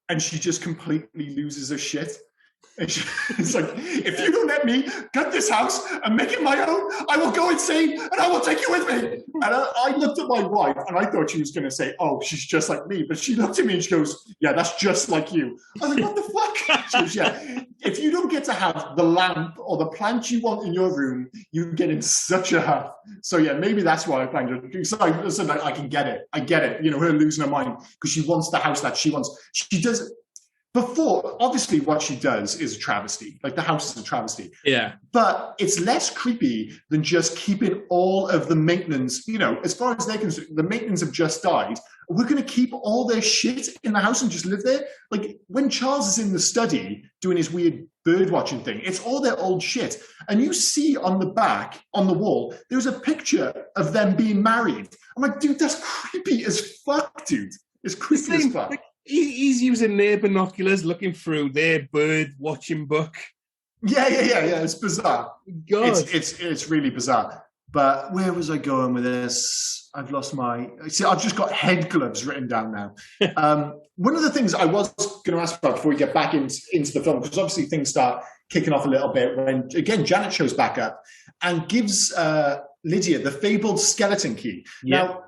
And she just completely loses her shit. And she's like, if you don't let me gut this house and make it my own, I will go insane and I will take you with me. And I looked at my wife and I thought she was going to say, oh, she's just like me. But she looked at me and she goes, yeah, that's just like you. I was like, what the fuck? She goes, yeah, if you don't get to have the lamp or the plant you want in your room, you get in such a huff. So yeah, maybe that's why I find her. So I can get it. I get it. You know, her losing her mind because she wants the house that she wants. She does. Before, obviously, what she does is a travesty. Like, the house is a travesty. Yeah. But it's less creepy than just keeping all of the maintenance. You know, as far as they're concerned, the maintenance have just died. We're going to keep all their shit in the house and just live there? Like, when Charles is in the study doing his weird bird-watching thing, it's all their old shit. And you see on the back, on the wall, there's a picture of them being married. I'm like, dude, that's creepy as fuck, dude. It's creepy as fuck. Like, he's using their binoculars, looking through their bird-watching book. Yeah. It's bizarre. God. It's really bizarre. But where was I going with this? I've lost See, I've just got head gloves written down now. One of the things I was going to ask about before we get back into the film, because obviously things start kicking off a little bit when, again, Janet shows back up and gives Lydia the fabled skeleton key. Yeah. Now,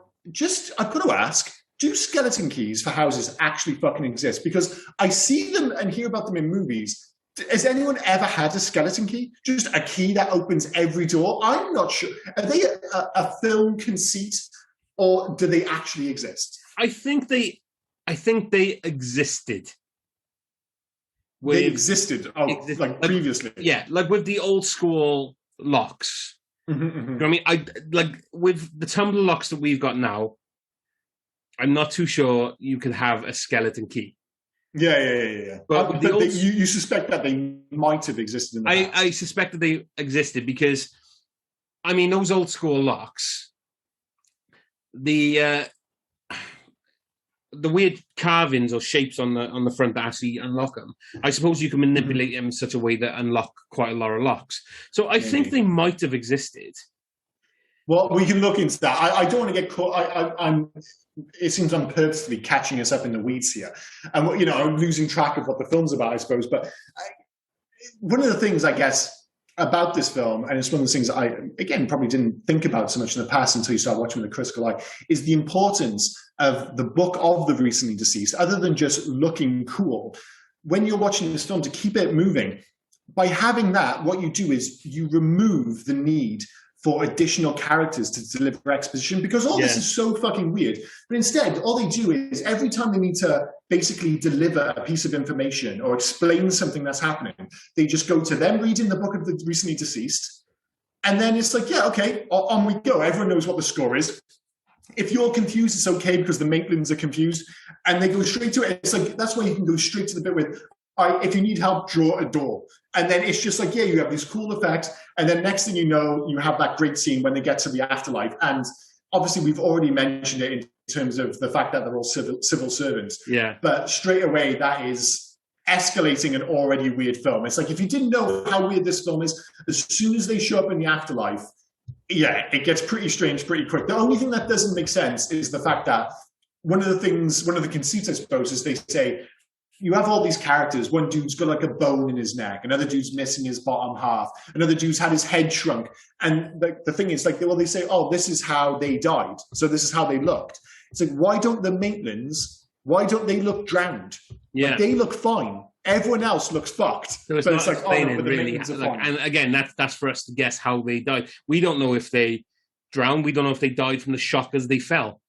I've got to ask, do skeleton keys for houses actually fucking exist? Because I see them and hear about them in movies. Has anyone ever had a skeleton key? Just a key that opens every door? I'm not sure. Are they a film conceit, or do they actually exist? I think they existed. They existed, like previously. Yeah, like with the old school locks. Mm-hmm. You know what I mean? With the tumbler locks that we've got now, I'm not too sure you could have a skeleton key. Yeah. But you suspect that they might have existed in the past. I suspect that they existed because, I mean, those old school locks, the weird carvings or shapes on the front that actually unlock them. I suppose you can manipulate them in such a way that unlock quite a lot of locks. So I think they might have existed. Well, we can look into that. I don't want to get caught. It seems I'm purposely catching us up in the weeds here, and I'm losing track of what the film's about, I suppose. But one of the things, I guess, about this film, and it's one of those things I, again, probably didn't think about so much in the past until you start watching with a critical eye, is the importance of the book of the recently deceased, other than just looking cool. When you're watching this film, to keep it moving, by having that, what you do is you remove the need for additional characters to deliver exposition, because all this is so fucking weird. But instead, all they do is every time they need to basically deliver a piece of information or explain something that's happening, they just go to them reading the book of the recently deceased. And then it's like, yeah, okay, on we go. Everyone knows what the score is. If you're confused, it's okay because the Maitlands are confused. And they go straight to it. It's like, that's why you can go straight to the bit with, all right, if you need help, draw a door. And then it's just like, yeah, you have these cool effects. And then next thing you know, you have that great scene when they get to the afterlife. And obviously, we've already mentioned it in terms of the fact that they're all civil servants. Yeah. But straight away, that is escalating an already weird film. It's like, if you didn't know how weird this film is, as soon as they show up in the afterlife, yeah, it gets pretty strange pretty quick. The only thing that doesn't make sense is the fact that one of the conceits, I suppose, is they say, you have all these characters. One dude's got like a bone in his neck. Another dude's missing his bottom half. Another dude's had his head shrunk. And the thing is, like, well, they say, oh, this is how they died. So this is how they looked. It's like, why don't the Maitlands, why don't they look drowned? Yeah. Like, they look fine. Everyone else looks fucked. So it's like, oh, no, but the really, and again, that's for us to guess how they died. We don't know if they drowned. We don't know if they died from the shock as they fell.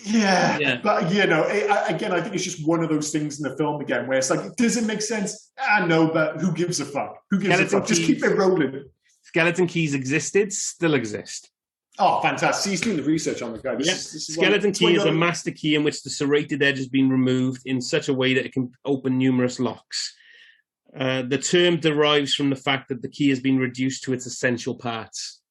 Yeah, but again, I think it's just one of those things in the film again where it's like, does it make sense? No, but who gives a fuck? Who gives a fuck? Just keep it rolling. Skeleton keys existed, still exist. Oh, fantastic. He's doing the research on the guy. Skeleton key is a master key in which the serrated edge has been removed in such a way that it can open numerous locks. The term derives from the fact that the key has been reduced to its essential parts.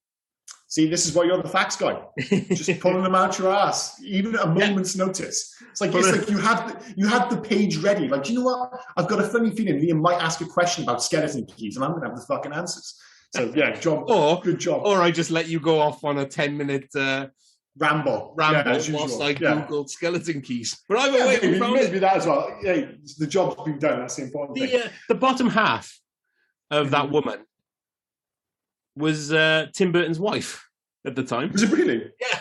See, this is why you're the facts guy. Just pulling them out your ass, even at a moment's notice. It's like you had the page ready. Like, you know what? I've got a funny feeling Liam might ask a question about skeleton keys, and I'm going to have the fucking answers. So yeah, good job. Or I just let you go off on a 10-minute ramble whilst I googled skeleton keys. But I've maybe that as well. Yeah, the job's been done. That's the important thing. The bottom half of that woman was Tim Burton's wife at the time. Was it really? Yeah.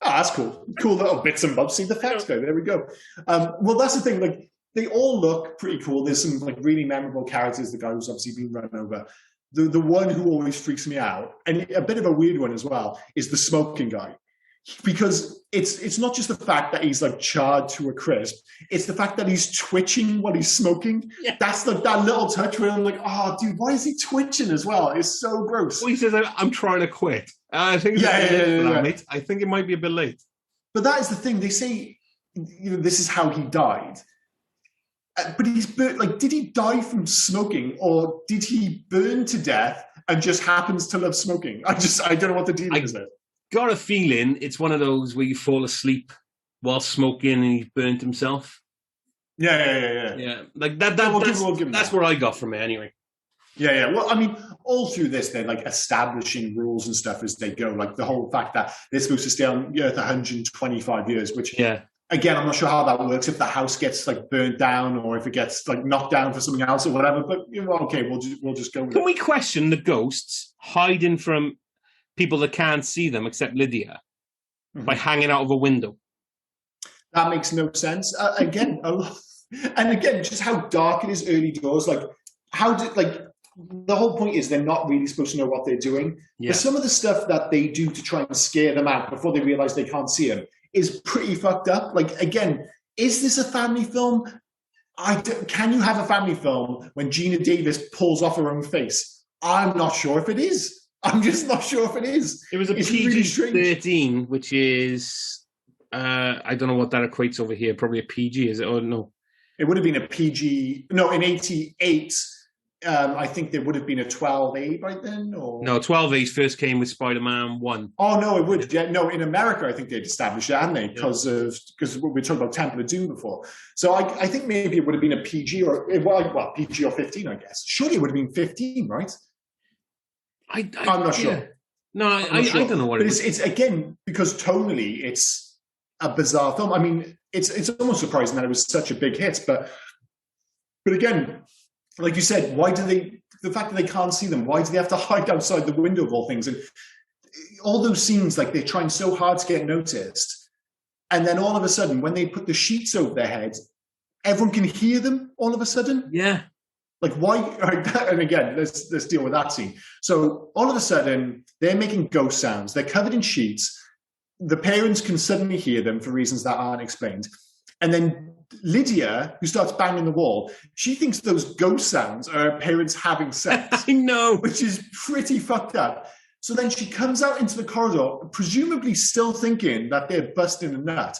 Oh, that's cool. Cool little bits and bobs. See the facts go. There we go. Well, that's the thing. Like, they all look pretty cool. There's some like really memorable characters. The guy who's obviously been run over. The one who always freaks me out, and a bit of a weird one as well, is the smoking guy. Because it's not just the fact that he's like charred to a crisp, it's the fact that he's twitching while he's smoking. Yeah. That's like that little touch where I'm like, oh dude, why is he twitching as well? It's so gross. Well, he says, I'm trying to quit. I think mate. I think it might be a bit late. But that is the thing. They say, this is how he died. But he's burnt, like, did he die from smoking, or did he burn to death and just happens to love smoking? I don't know what the deal is there. Got a feeling it's one of those where you fall asleep while smoking and he burnt himself. Yeah. Like that's what I got from it anyway. Yeah. Well, I mean, all through this, they're like establishing rules and stuff as they go. Like the whole fact that they're supposed to stay on the Earth 125 years, which again, I'm not sure how that works. If the house gets like burnt down, or if it gets like knocked down for something else or whatever. But okay, we'll just go with it. Can we question the ghosts hiding from people that can't see them except Lydia by hanging out of a window? That makes no sense. Again, just how dark it is early doors. Like, the whole point is they're not really supposed to know what they're doing. Yeah. But some of the stuff that they do to try and scare them out before they realize they can't see them is pretty fucked up. Like, again, is this a family film? Can you have a family film when Gina Davis pulls off her own face? I'm not sure if it is. I'm just not sure if it is. It was a PG-13, which is I don't know what that equates over here. Probably a PG, is it? Oh, no. It would have been a PG. No, in '88, I think there would have been a 12A by then. Or No, 12A's first came with Spider-Man 1. Oh no, it would. Yeah, no, in America, I think they'd established it, hadn't they? Because we were talking about Temple of Doom before. So I think maybe it would have been a PG or PG or 15, I guess. Surely it would have been 15, right? I'm not sure. No, I don't know what it is. But it's again because tonally it's a bizarre film. I mean, it's almost surprising that it was such a big hit, but again, like you said, why do they? The fact that they can't see them, why do they have to hide outside the window of all things? And all those scenes, like they're trying so hard to get noticed, and then all of a sudden, when they put the sheets over their heads, everyone can hear them. All of a sudden, yeah. Like why? And again, let's deal with that scene. So all of a sudden, they're making ghost sounds. They're covered in sheets. The parents can suddenly hear them for reasons that aren't explained. And then Lydia, who starts banging the wall, she thinks those ghost sounds are her parents having sex. I know. Which is pretty fucked up. So then she comes out into the corridor, presumably still thinking that they're busting a nut.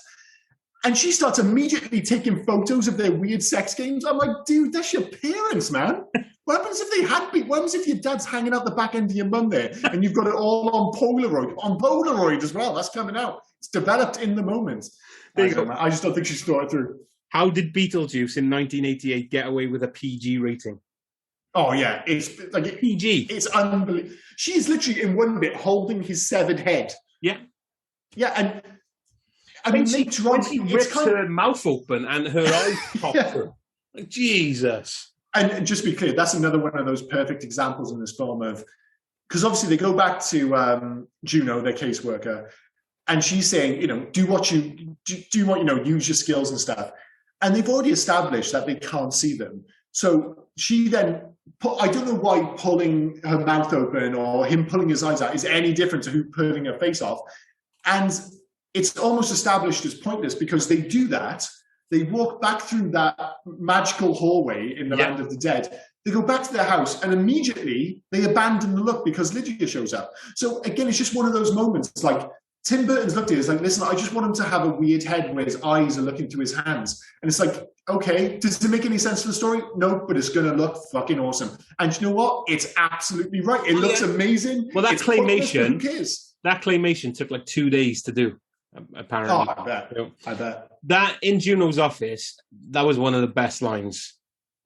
And she starts immediately taking photos of their weird sex games. I'm like, dude, that's your parents, man. What happens if they had been? What happens if your dad's hanging out the back end of your mum there and you've got it all on Polaroid? On Polaroid as well. That's coming out. It's developed in the moment. I just don't think she's thought it through. How did Beetlejuice in 1988 get away with a PG rating? Oh, yeah. It's like PG. It's unbelievable. She is literally in one bit holding his severed head. Yeah. Yeah, and I mean, when she rips her mouth open and her eyes pop through. Like, Jesus. And just to be clear, that's another one of those perfect examples in this film of, because obviously they go back to Juno, their caseworker, and she's saying, use your skills and stuff. And they've already established that they can't see them. So she then, I don't know why pulling her mouth open or him pulling his eyes out is any different to who pulling her face off. And it's almost established as pointless because they do that. They walk back through that magical hallway in the land of the dead. They go back to their house and immediately they abandon the look because Lydia shows up. So again, it's just one of those moments. Like Tim Burton's looked at it, it's like, listen, I just want him to have a weird head where his eyes are looking to his hands. And it's like, okay, does it make any sense for the story? No, but it's going to look fucking awesome. And you know what? It's absolutely right. It looks amazing. Well, that claymation took like 2 days to do. Apparently. Oh, I bet. I bet. That in Juno's office, that was one of the best lines.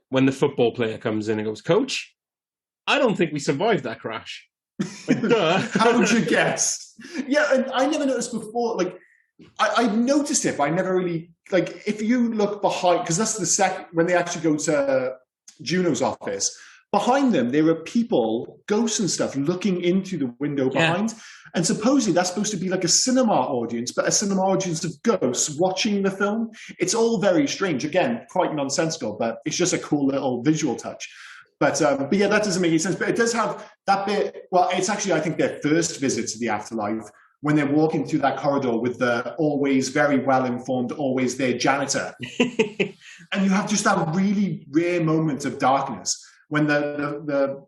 When the football player comes in and goes, Coach, I don't think we survived that crash. Like, duh. How would you guess? Yeah, and I never noticed before, like, I've noticed it, but I never really, like, if you look behind, because that's the second, when they actually go to Juno's office, behind them, there are people, ghosts and stuff, looking into the window behind. And supposedly that's supposed to be like a cinema audience, but a cinema audience of ghosts watching the film. It's all very strange. Again, quite nonsensical, but it's just a cool little visual touch. But yeah, that doesn't make any sense. But it does have that bit. Well, it's actually, I think, their first visit to the afterlife when they're walking through that corridor with the always very well-informed, always there janitor. And you have just that really rare moment of darkness when the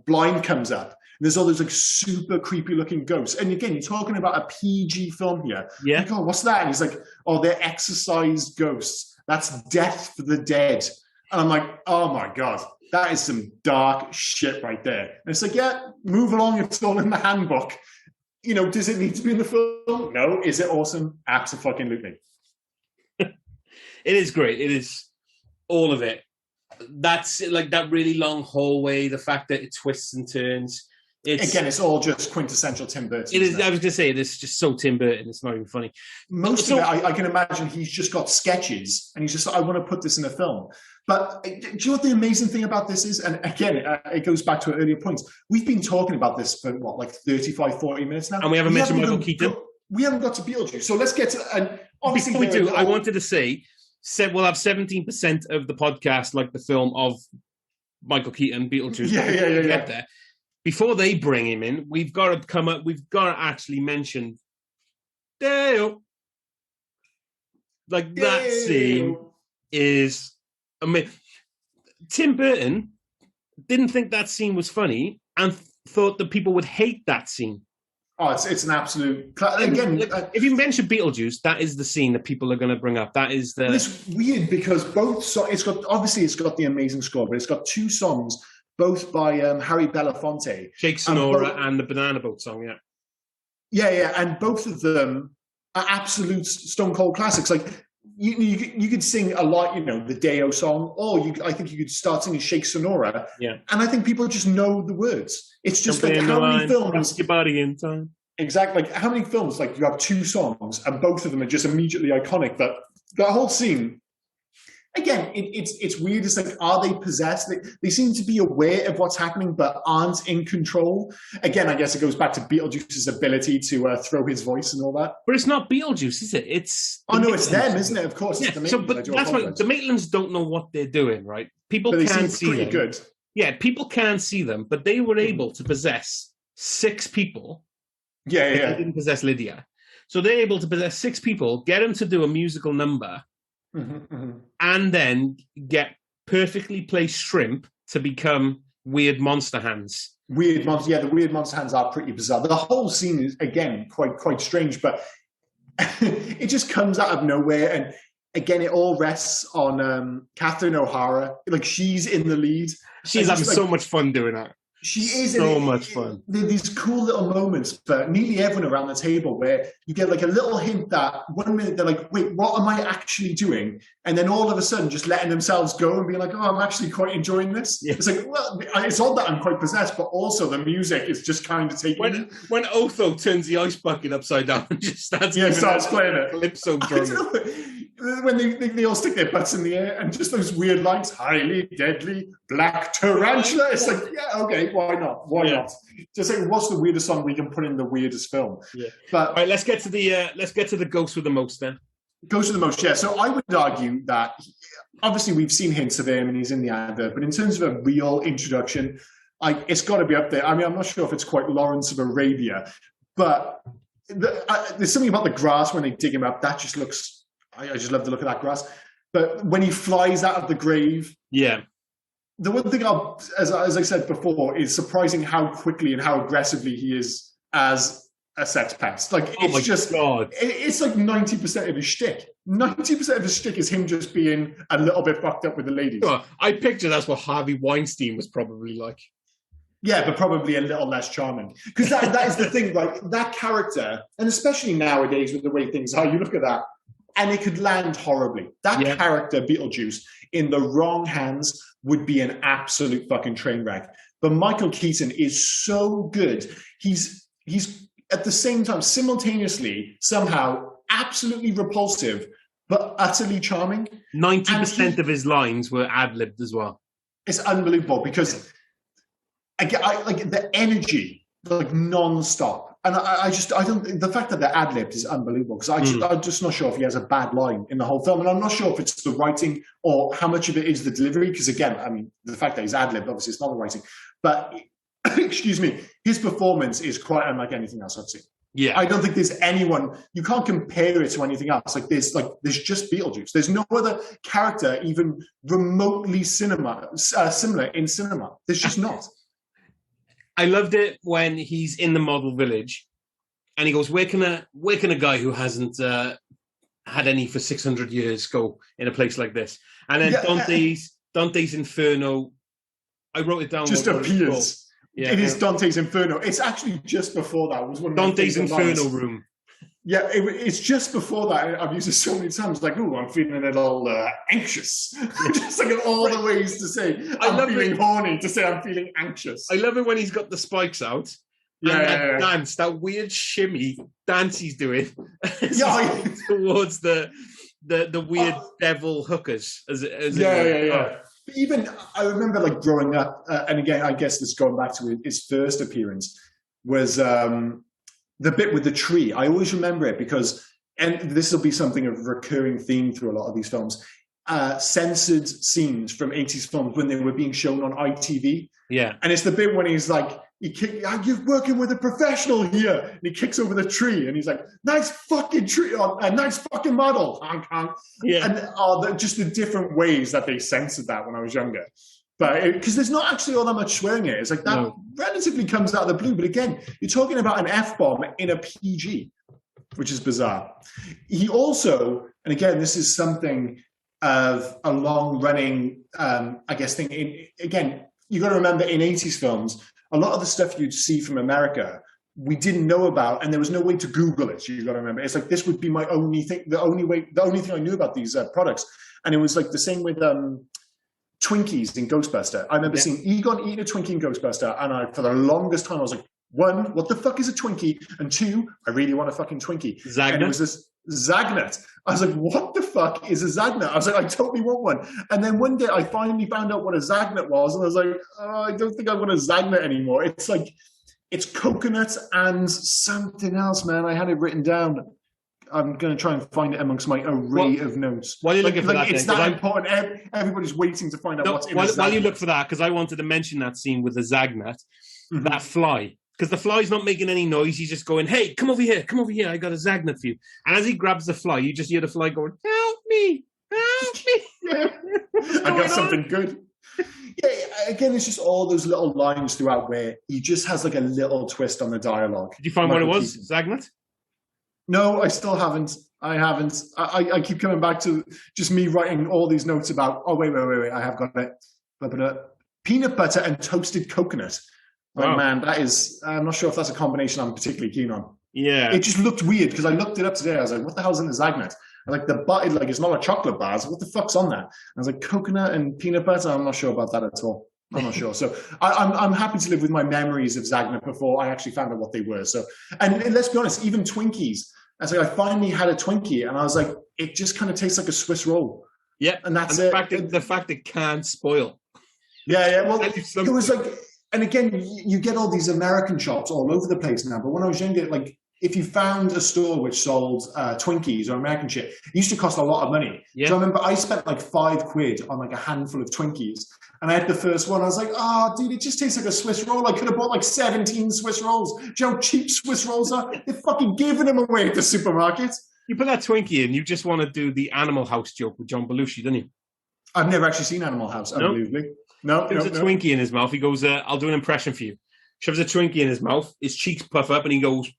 blind comes up. And there's all those like super creepy looking ghosts. And again, you're talking about a PG film here. Yeah. Like, oh, what's that? And he's like, oh, they're exorcised ghosts. That's death for the dead. And I'm like, oh my God, that is some dark shit right there. And it's like, yeah, move along. It's all in the handbook. Does it need to be in the film? No. Is it awesome? Absolutely. It is great. It is all of it. That's like that really long hallway, the fact that it twists and turns. It's all just quintessential Tim Burton. It is. I was going to say, it's just so Tim Burton. It's not even funny. Most of it, I can imagine he's just got sketches and he's just like, I want to put this in a film. But do you know what the amazing thing about this is? And again, it goes back to earlier points. We've been talking about this for like 35, 40 minutes now. And we haven't mentioned Michael Keaton. We haven't got to Beetlejuice. So let's get to, and obviously before we do, I wanted to say, we'll have 17% of the podcast like the film of Michael Keaton, Beetlejuice. Yeah. Get there. Before they bring him in, we've got to actually mention Dale. Like Dale. That scene is amazing. Tim Burton didn't think that scene was funny and thought that people would hate that scene. Oh, it's an absolute again. If you mention Beetlejuice, that is the scene that people are going to bring up. That is the. It's weird because it's got the amazing score, but it's got two songs, both by Harry Belafonte, Shake Sonora and the Banana Boat song. Yeah, and both of them are absolute stone cold classics. Like you could sing a lot, the Deo song, or I think you could start singing Shake Sonora. Yeah, and I think people just know the words. It's just like how many films your body in time. Exactly. Like how many films like you have two songs and both of them are just immediately iconic. But that whole scene, again, it's weird. It's like, are they possessed? They seem to be aware of what's happening, but aren't in control. Again, I guess it goes back to Beetlejuice's ability to throw his voice and all that. But it's not Beetlejuice, is it? It's it's them, isn't it? Of course, it's the Maitlands. But that's why the Maitlands don't know what they're doing, right? People can't see them. Good. Yeah, people can't see them, but they were able to possess 6 people. Yeah. They didn't possess Lydia, so they're able to possess 6 people, get them to do a musical number. And then get perfectly placed shrimp to become weird monster hands. Weird monster, the weird monster hands are pretty bizarre. The whole scene is again quite strange, but it just comes out of nowhere. And again, it all rests on Catherine O'Hara. Like she's in the lead. She's having so much fun doing that. She is so much fun. These cool little moments for nearly everyone around the table where you get like a little hint that 1 minute they're like, wait, what am I actually doing? And then all of a sudden just letting themselves go and being like, oh, I'm actually quite enjoying this. Yeah. It's like, well, it's odd that I'm quite possessed, but also the music is just kind of taking me. When Otho turns the ice bucket upside down and just starts playing it. Calypso drum. When they all stick their butts in the air and just those weird lines, highly deadly black tarantula. It's like, yeah, okay, why not? Why not? Just like, what's the weirdest song we can put in the weirdest film? Yeah. But all right, let's get to the Ghost with the Most then. Ghost with the Most, yeah. So I would argue that obviously we've seen hints of him and he's in the advert, but in terms of a real introduction, it's got to be up there. I mean, I'm not sure if it's quite Lawrence of Arabia, but there's something about the grass when they dig him up that just looks. I just love the look of that grass. But when he flies out of the grave, the one thing as I said before, is surprising how quickly and how aggressively he is as a sex pest. Like it's like 90% of his shtick. 90% of his shtick is him just being a little bit fucked up with the ladies. Sure. I picture that's what Harvey Weinstein was probably like. Yeah, but probably a little less charming. Because that is the thing, like that character, and especially nowadays with the way things are, you look at that, and it could land horribly. That character, Beetlejuice, in the wrong hands would be an absolute fucking train wreck. But Michael Keaton is so good. He's at the same time, simultaneously, somehow absolutely repulsive, but utterly charming. 90% of his lines were ad-libbed as well. It's unbelievable because I like the energy, like non-stop. And I don't think the fact that they're ad-libbed is unbelievable because I'm just not sure if he has a bad line in the whole film. And I'm not sure if it's the writing or how much of it is the delivery. Because again, I mean, the fact that he's ad-libbed, obviously it's not the writing. But, excuse me, his performance is quite unlike anything else I've seen. Yeah. I don't think there's anyone, you can't compare it to anything else. There's just Beetlejuice. There's no other character even remotely similar in cinema. There's just not. I loved it when he's in the model village and he goes, where can a guy who hasn't had any for 600 years go in a place like this? And then Dante's Inferno, I wrote it down. Just appears. It is Dante's Inferno. It's actually just before that. It was one of Dante's Inferno room. Yeah, it's just before that. I've used it so many times. Like, oh, I'm feeling a little anxious. Just like all the ways to say I'm feeling horny, to say I'm feeling anxious. I love it when he's got the spikes out. Dance, that weird shimmy dance he's doing. Towards the weird devil hookers. Even I remember like growing up, and again, I guess this going back to his first appearance was. The bit with the tree, I always remember it because, and this will be something of a recurring theme through a lot of these films, censored scenes from 80s films when they were being shown on ITV. Yeah. And it's the bit when he's like, you're working with a professional here. And he kicks over the tree and he's like, nice fucking tree, nice fucking model. Yeah. And just the different ways that they censored that when I was younger. But because there's not actually all that much swearing in it. It's like that relatively comes out of the blue. But again, you're talking about an F-bomb in a PG, which is bizarre. He also, and again, this is something of a long-running, I guess, thing. Again, you got to remember in 80s films, a lot of the stuff you'd see from America, we didn't know about, and there was no way to Google it. You got to remember, it's like this would be my only thing, the only thing I knew about these products, and it was like the same with Twinkies in Ghostbuster. I remember seeing Egon eating a Twinkie in Ghostbuster, and for the longest time I was like, one, what the fuck is a Twinkie? And two, I really want a fucking Twinkie. Zagnut? And it was this Zagnut. I was like, what the fuck is a Zagnut? I was like, I totally want one. And then one day I finally found out what a Zagnut was, and I was like, oh, I don't think I want a Zagnut anymore. It's like, it's coconut and something else, man. I had it written down. I'm going to try and find it amongst my array of notes. While you're looking for that, it's that important. Everybody's waiting to find out what's in a Zagnut. While you look for that, because I wanted to mention that scene with the Zagnut, that fly. Because the fly's not making any noise. He's just going, hey, come over here. I got a Zagnut for you. And as he grabs the fly, you just hear the fly going, help me. Yeah. I got something good. Yeah, again, it's just all those little lines throughout where he just has like a little twist on the dialogue. Did you find what it was, Zagnut? No, I still haven't. I haven't. I keep coming back to just me writing all these notes about, oh, wait. I have got it. Peanut butter and toasted coconut. Wow. Man, that is, I'm not sure if that's a combination I'm particularly keen on. Yeah. It just looked weird because I looked it up today. I was like, what the hell's in the Zagnut? Like the bar, like it's not a chocolate bar. So what the fuck's on that? I was like, coconut and peanut butter. I'm not sure about that at all. I'm not sure. So I'm happy to live with my memories of Zagnut before I actually found out what they were. So, and let's be honest, even Twinkies. I was like, I finally had a Twinkie, and I was like, it just kind of tastes like a Swiss roll. Yeah, and that's and the fact it can't spoil. Yeah. Well, it was like, and again, you get all these American shops all over the place now. But when I was younger, like, if you found a store which sold Twinkies or American shit, it used to cost a lot of money. Yeah. So I remember I spent like £5 on like a handful of Twinkies. And I had the first one. I was like, oh, dude, it just tastes like a Swiss roll. I could have bought like 17 Swiss rolls. Do you know how cheap Swiss rolls are? They're fucking giving them away at the supermarket. You put that Twinkie in, you just want to do the Animal House joke with John Belushi, don't you? I've never actually seen Animal House, unbelievably. No. There's a Twinkie in his mouth. He goes, I'll do an impression for you. Shoves a Twinkie in his mouth. His cheeks puff up and he goes,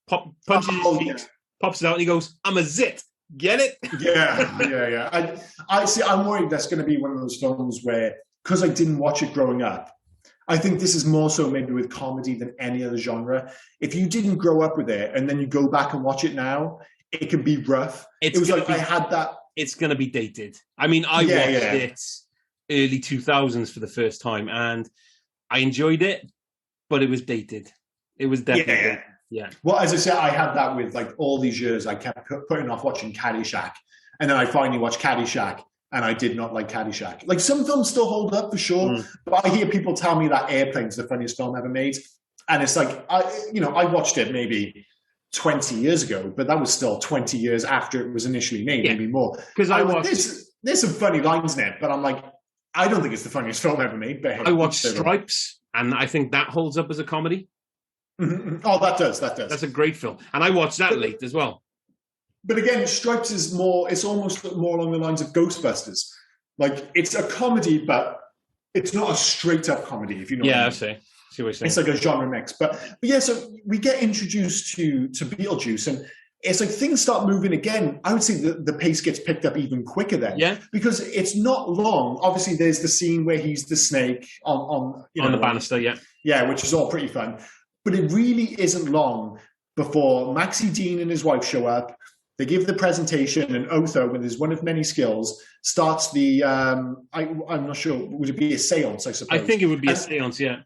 punches his cheeks, pops it out and he goes, I'm a zit. Get it? Yeah. I see. I'm worried that's going to be one of those films where, because I didn't watch it growing up, I think this is more so maybe with comedy than any other genre. If you didn't grow up with it and then you go back and watch it now, it can be rough. It was like I had that. It's going to be dated. I mean, I watched it early 2000s for the first time and I enjoyed it, but it was dated. It was definitely dated. Yeah. Well, as I said, I had that with like all these years. I kept putting off watching Caddyshack, and then I finally watched Caddyshack, and I did not like Caddyshack. Like some films still hold up for sure, but I hear people tell me that Airplane's the funniest film ever made, and it's like I watched it maybe 20 years ago, but that was still 20 years after it was initially made, maybe more. Because there's some funny lines in it, but I'm like, I don't think it's the funniest film ever made. But hey, I watched Stripes, and I think that holds up as a comedy. Mm-hmm. Oh, that does. That's a great film. And I watched that late as well. But again, Stripes is more, it's almost more along the lines of Ghostbusters. Like, it's a comedy, but it's not a straight-up comedy, if you know what I mean. I see what you're saying. It's like a genre mix. But yeah, so we get introduced to Beetlejuice, and it's like things start moving again. I would say the pace gets picked up even quicker then. Yeah. Because it's not long. Obviously, there's the scene where he's the snake on the banister, yeah. Yeah, which is all pretty fun. But it really isn't long before Maxie Dean and his wife show up. They give the presentation, and Otho, with his one of many skills, starts the, I'm not sure, would it be a seance, I suppose? I think it would be a seance, yeah.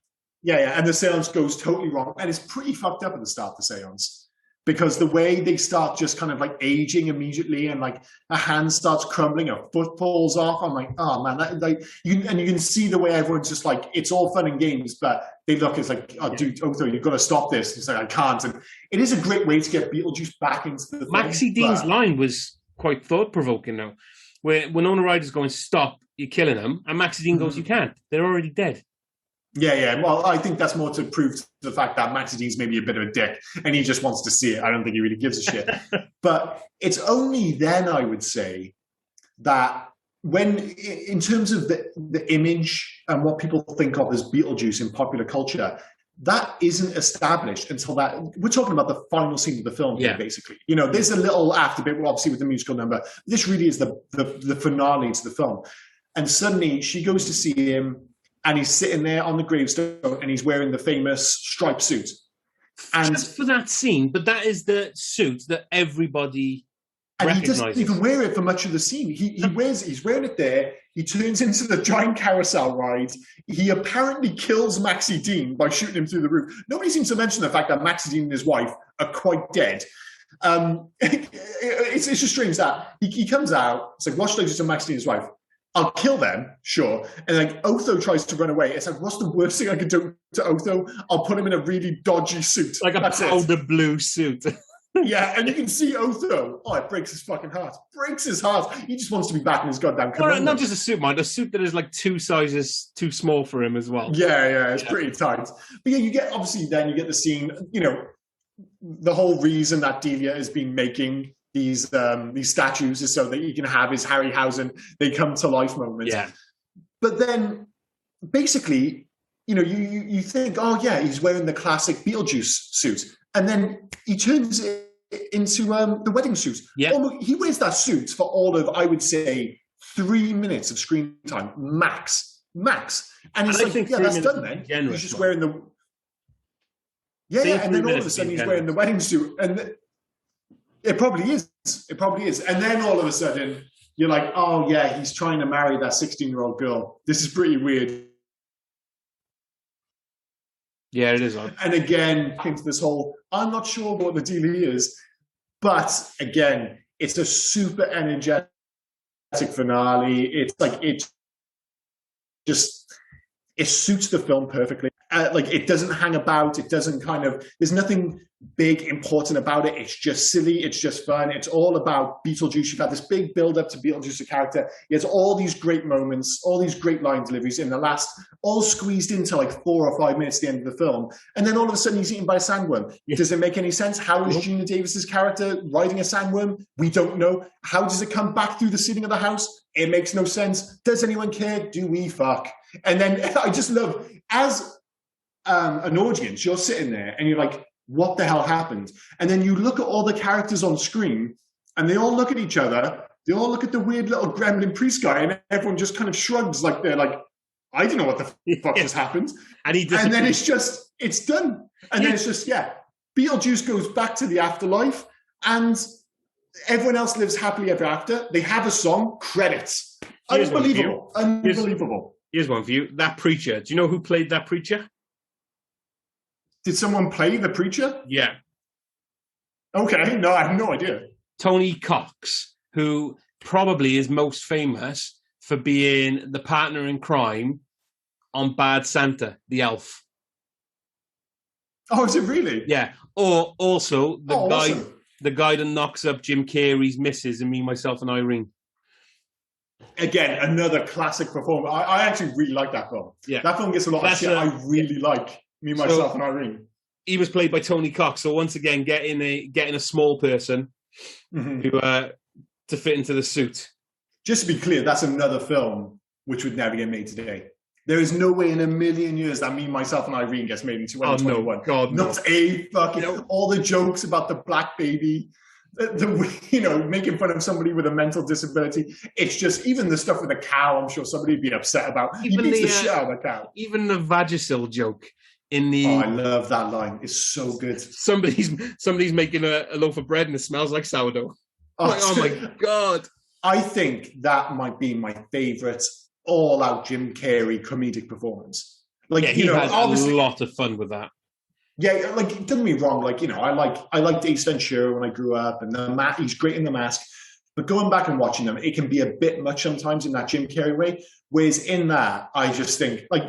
Yeah, and the seance goes totally wrong. And it's pretty fucked up at the start of the seance. Because the way they start just kind of like aging immediately, and like a hand starts crumbling, a foot falls off. I'm like, oh man, you can see the way everyone's just like, it's all fun and games, but they look, it's like, oh, dude, Otho, you've got to stop this. It's like, I can't. And it is a great way to get Beetlejuice back into the film. Maxie Dean's line was quite thought-provoking now, where Winona Ryder's going, stop, you're killing them, and Maxie Dean goes, you can't, they're already dead. Yeah. Well, I think that's more to prove the fact that Maxie Dean's maybe a bit of a dick and he just wants to see it. I don't think he really gives a shit. But it's only then, I would say, that when in terms of the image and what people think of as Beetlejuice in popular culture, that isn't established until that we're talking about the final scene of the film here, basically. You know, there's a little after bit, obviously, with the musical number. This really is the finale to the film. And suddenly she goes to see him, and he's sitting there on the gravestone, and he's wearing the famous striped suit. And just for that scene, but that is the suit that everybody and he doesn't even wear it for much of the scene. He's wearing it there. He turns into the giant carousel ride. He apparently kills Maxie Dean by shooting him through the roof. Nobody seems to mention the fact that Maxie Dean and his wife are quite dead. It's just strange that he comes out. It's like, what should I do to Maxie Dean and his wife? I'll kill them, sure. And like Otho tries to run away. It's like, what's the worst thing I could do to Otho? I'll put him in a really dodgy suit. Like a powder blue suit. Yeah, and you can see Otho. Oh, it breaks his fucking heart. Breaks his heart. He just wants to be back in his goddamn kimono. Well, not just a suit, mind. A suit that is like 2 sizes too small for him as well. Yeah, it's pretty tight. But yeah, you get, obviously, then you get the scene, you know, the whole reason that Delia has been making these statues is so that you can have his Harryhausen, they come to life moments. Yeah. But then, basically, you know, you think, oh yeah, he's wearing the classic Beetlejuice suit. And then he turns it into the wedding suit. Yeah. He wears that suit for all of, I would say, 3 minutes of screen time, max. And it's like, yeah, that's done then. He's just wearing the... Yeah, and then all of a sudden he's wearing the wedding suit. And it probably is. And then all of a sudden, you're like, oh yeah, he's trying to marry that 16-year-old girl. This is pretty weird. Yeah, it is odd. And again, into this whole, I'm not sure what the deal is, but again, it's a super energetic finale. It's like, it suits the film perfectly. Like, it doesn't hang about. It doesn't there's nothing big, important about it. It's just silly. It's just fun. It's all about Beetlejuice. You've had this big build-up to Beetlejuice, the character. He has all these great moments, all these great line deliveries in the last, all squeezed into like 4 or 5 minutes at the end of the film. And then all of a sudden he's eaten by a sandworm. Yeah. Does it make any sense? How is Gina Davis's character riding a sandworm? We don't know. How does it come back through the ceiling of the house? It makes no sense. Does anyone care? Do we fuck? And then I just love, as an audience, you're sitting there and you're like, what the hell happened? And then you look at all the characters on screen and they all look at each other. They all look at the weird little gremlin priest guy and everyone just kind of shrugs like they're like, I don't know what the fuck just happened. And then it's done. And then it's just, Beetlejuice goes back to the afterlife and everyone else lives happily ever after. They have a song, credits. Unbelievable. Here's one for you. That preacher. Do you know who played that preacher? Did someone play the preacher? Yeah. Okay, no, I have no idea. Tony Cox, who probably is most famous for being the partner in crime on Bad Santa, the elf. Oh, is it really? Yeah. Or also the guy that knocks up Jim Carrey's missus in Me, Myself and Irene. Again, another classic performance. I actually really like that film. Yeah. That film gets a lot of shit. I really like Me, Myself and Irene. He was played by Tony Cox. So once again, getting a small person to fit into the suit. Just to be clear, that's another film which would never get made today. There is no way in a million years that Me, Myself and Irene gets made in 2021. Oh, no. God, not no. A fucking... all the jokes about the black baby... making fun of somebody with a mental disability. It's just, even the stuff with the cow, I'm sure somebody would be upset about. He beats the shit out of the cow. Even the Vagisil joke in the... Oh, I love that line. It's so good. Somebody's making a loaf of bread and it smells like sourdough. Oh my God. I think that might be my favourite all-out Jim Carrey comedic performance. Like, he has a lot of fun with that. Yeah, like, don't get me wrong. Like, I liked Ace Ventura when I grew up, and he's great in The Mask. But going back and watching them, it can be a bit much sometimes in that Jim Carrey way. Whereas in that, I just think, like,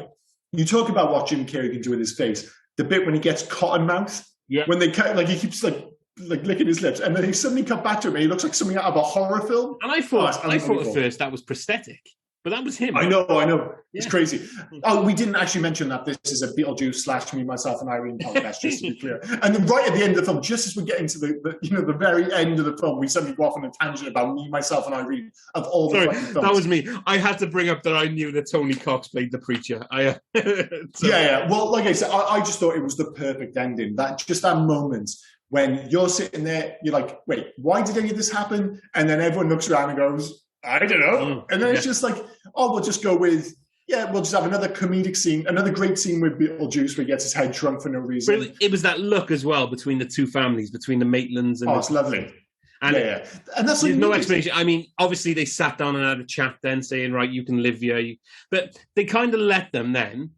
you talk about what Jim Carrey can do with his face. The bit when he gets cotton mouth, when they cut, like, he keeps like licking his lips, and then he suddenly cut back to him, and he looks like something out of a horror film. And I thought at first that was prosthetic. But that was him. I know. It's crazy. Oh, we didn't actually mention that this is a Beetlejuice / Me, Myself, and Irene podcast, just to be clear. And then right at the end of the film, just as we get into the very end of the film, we suddenly go off on a tangent about Me, Myself, and Irene of all the fucking films. That was me. I had to bring up that I knew that Tony Cox played the preacher. Yeah. Well, like I said, I just thought it was the perfect ending. That moment when you're sitting there, you're like, wait, why did any of this happen? And then everyone looks around and goes, I don't know. And then it's just like, oh, we'll just go with, we'll just have another comedic scene, another great scene with Beetlejuice where he gets his head shrunk for no reason. But it was that look as well between the two families, between the Maitlands and it's lovely. And and that's there's no explanation. I mean, obviously they sat down and had a chat then saying, right, you can live here. But they kind of let them then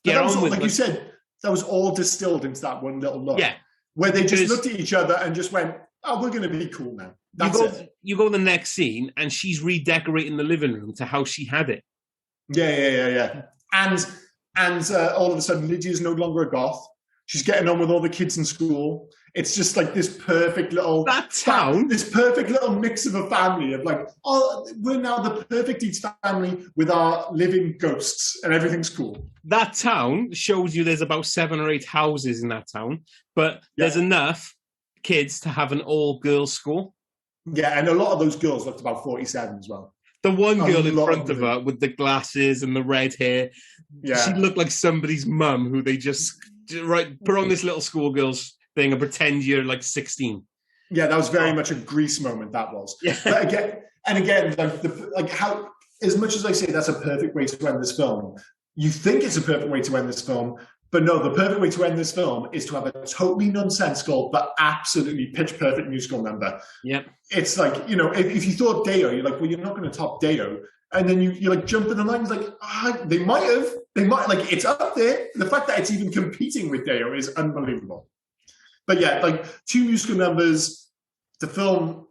get on with it. Like you said, that was all distilled into that one little look. Yeah. Where they just looked at each other and just went, oh, we're going to be cool now. You go to the next scene and she's redecorating the living room to how she had it. Yeah. And all of a sudden, Lydia's no longer a goth. She's getting on with all the kids in school. It's just like this perfect little this perfect little mix of a family of like, oh, we're now the perfect Eats family with our living ghosts and everything's cool. That town shows you there's about 7 or 8 houses in that town, but there's enough kids to have an all-girls school. Yeah, and a lot of those girls looked about 47 as well. The one girl in front of her with the glasses and the red hair, she looked like somebody's mum who they just put on this little schoolgirl's thing and pretend you're like 16. Yeah, that was very much a Grease moment, that was. Yeah. But again, like how, as much as I say that's a perfect way to end this film, you think it's a perfect way to end this film, but no, the perfect way to end this film is to have a totally nonsensical but absolutely pitch perfect musical number. Yep. It's like, if you thought Deo, you're like, well, you're not going to top Deo. And then you like jump in the line, it's like, they might, like, it's up there. The fact that it's even competing with Deo is unbelievable. But yeah, like 2 musical numbers, the film,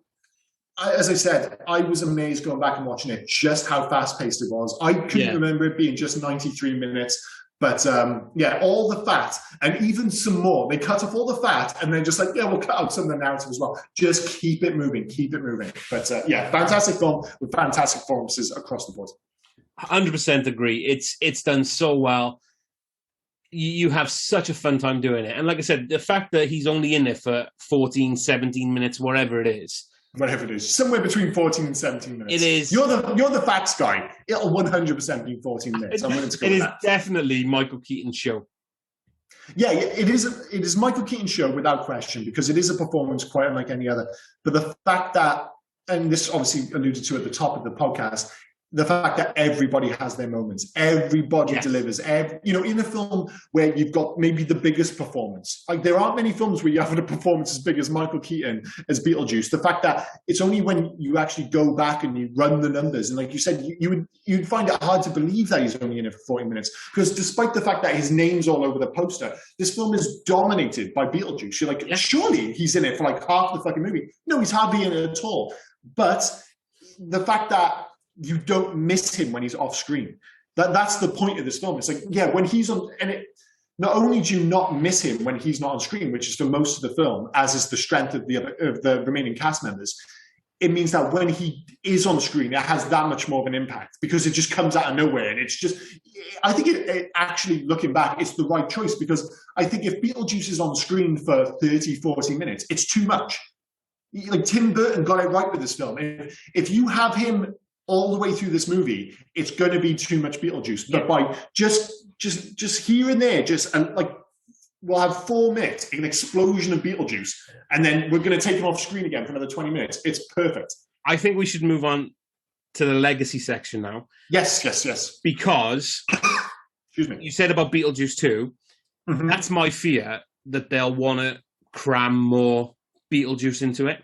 as I said, I was amazed going back and watching it, just how fast paced it was. I couldn't remember it being just 93 minutes. But all the fat and even some more. They cut off all the fat and then just like, we'll cut out some of the narrative as well. Just keep it moving. But fantastic film with fantastic performances across the board. 100% agree. It's done so well. You have such a fun time doing it. And like I said, the fact that he's only in it for 14, 17 minutes, whatever it is, somewhere between 14 and 17 minutes. It is. You're the facts guy. It'll 100% be 14 minutes. I'm willing to go with that. It is definitely Michael Keaton's show. Yeah, it is Michael Keaton's show without question, because it is a performance quite unlike any other. But the fact that, and this obviously alluded to at the top of the podcast, the fact that everybody has their moments, everybody delivers. In a film where you've got maybe the biggest performance, like there aren't many films where you have a performance as big as Michael Keaton as Beetlejuice. The fact that it's only when you actually go back and you run the numbers, and like you said, you'd find it hard to believe that he's only in it for 40 minutes, because despite the fact that his name's all over the poster, this film is dominated by Beetlejuice. You're like, surely he's in it for like half the fucking movie. No, he's hardly in it at all. But the fact that you don't miss him when he's off screen. That's the point of this film. It's like, when he's on, and not only do you not miss him when he's not on screen, which is for most of the film, as is the strength of the remaining cast members, it means that when he is on screen, it has that much more of an impact, because it just comes out of nowhere. And it's just, I think it actually, looking back, it's the right choice, because I think if Beetlejuice is on screen for 30, 40 minutes, it's too much. Like Tim Burton got it right with this film. If you have him all the way through this movie, it's going to be too much Beetlejuice. But by just here and there, we'll have 4 minutes, an explosion of Beetlejuice, and then we're going to take him off screen again for another 20 minutes. It's perfect. I think we should move on to the legacy section now. Yes. Because excuse me, you said about Beetlejuice 2. Mm-hmm. That's my fear, that they'll want to cram more Beetlejuice into it.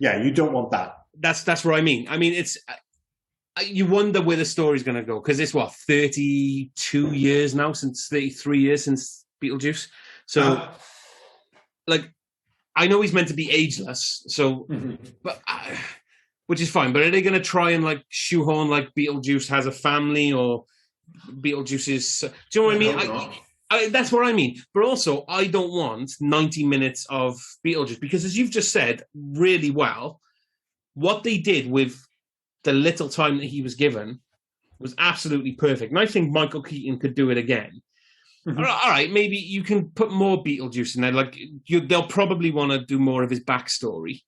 Yeah, you don't want that. That's what I mean. I mean, it's... You wonder where the story's going to go, because it's 32 years now, 33 years since Beetlejuice. So, I know he's meant to be ageless, so, but which is fine. But are they going to try and shoehorn Beetlejuice has a family, or Beetlejuice is? Do you know what I mean? That's what I mean. But also, I don't want 90 minutes of Beetlejuice, because as you've just said really well, what they did with the little time that he was given was absolutely perfect. And I think Michael Keaton could do it again. All right, maybe you can put more Beetlejuice in there. Like they'll probably want to do more of his backstory.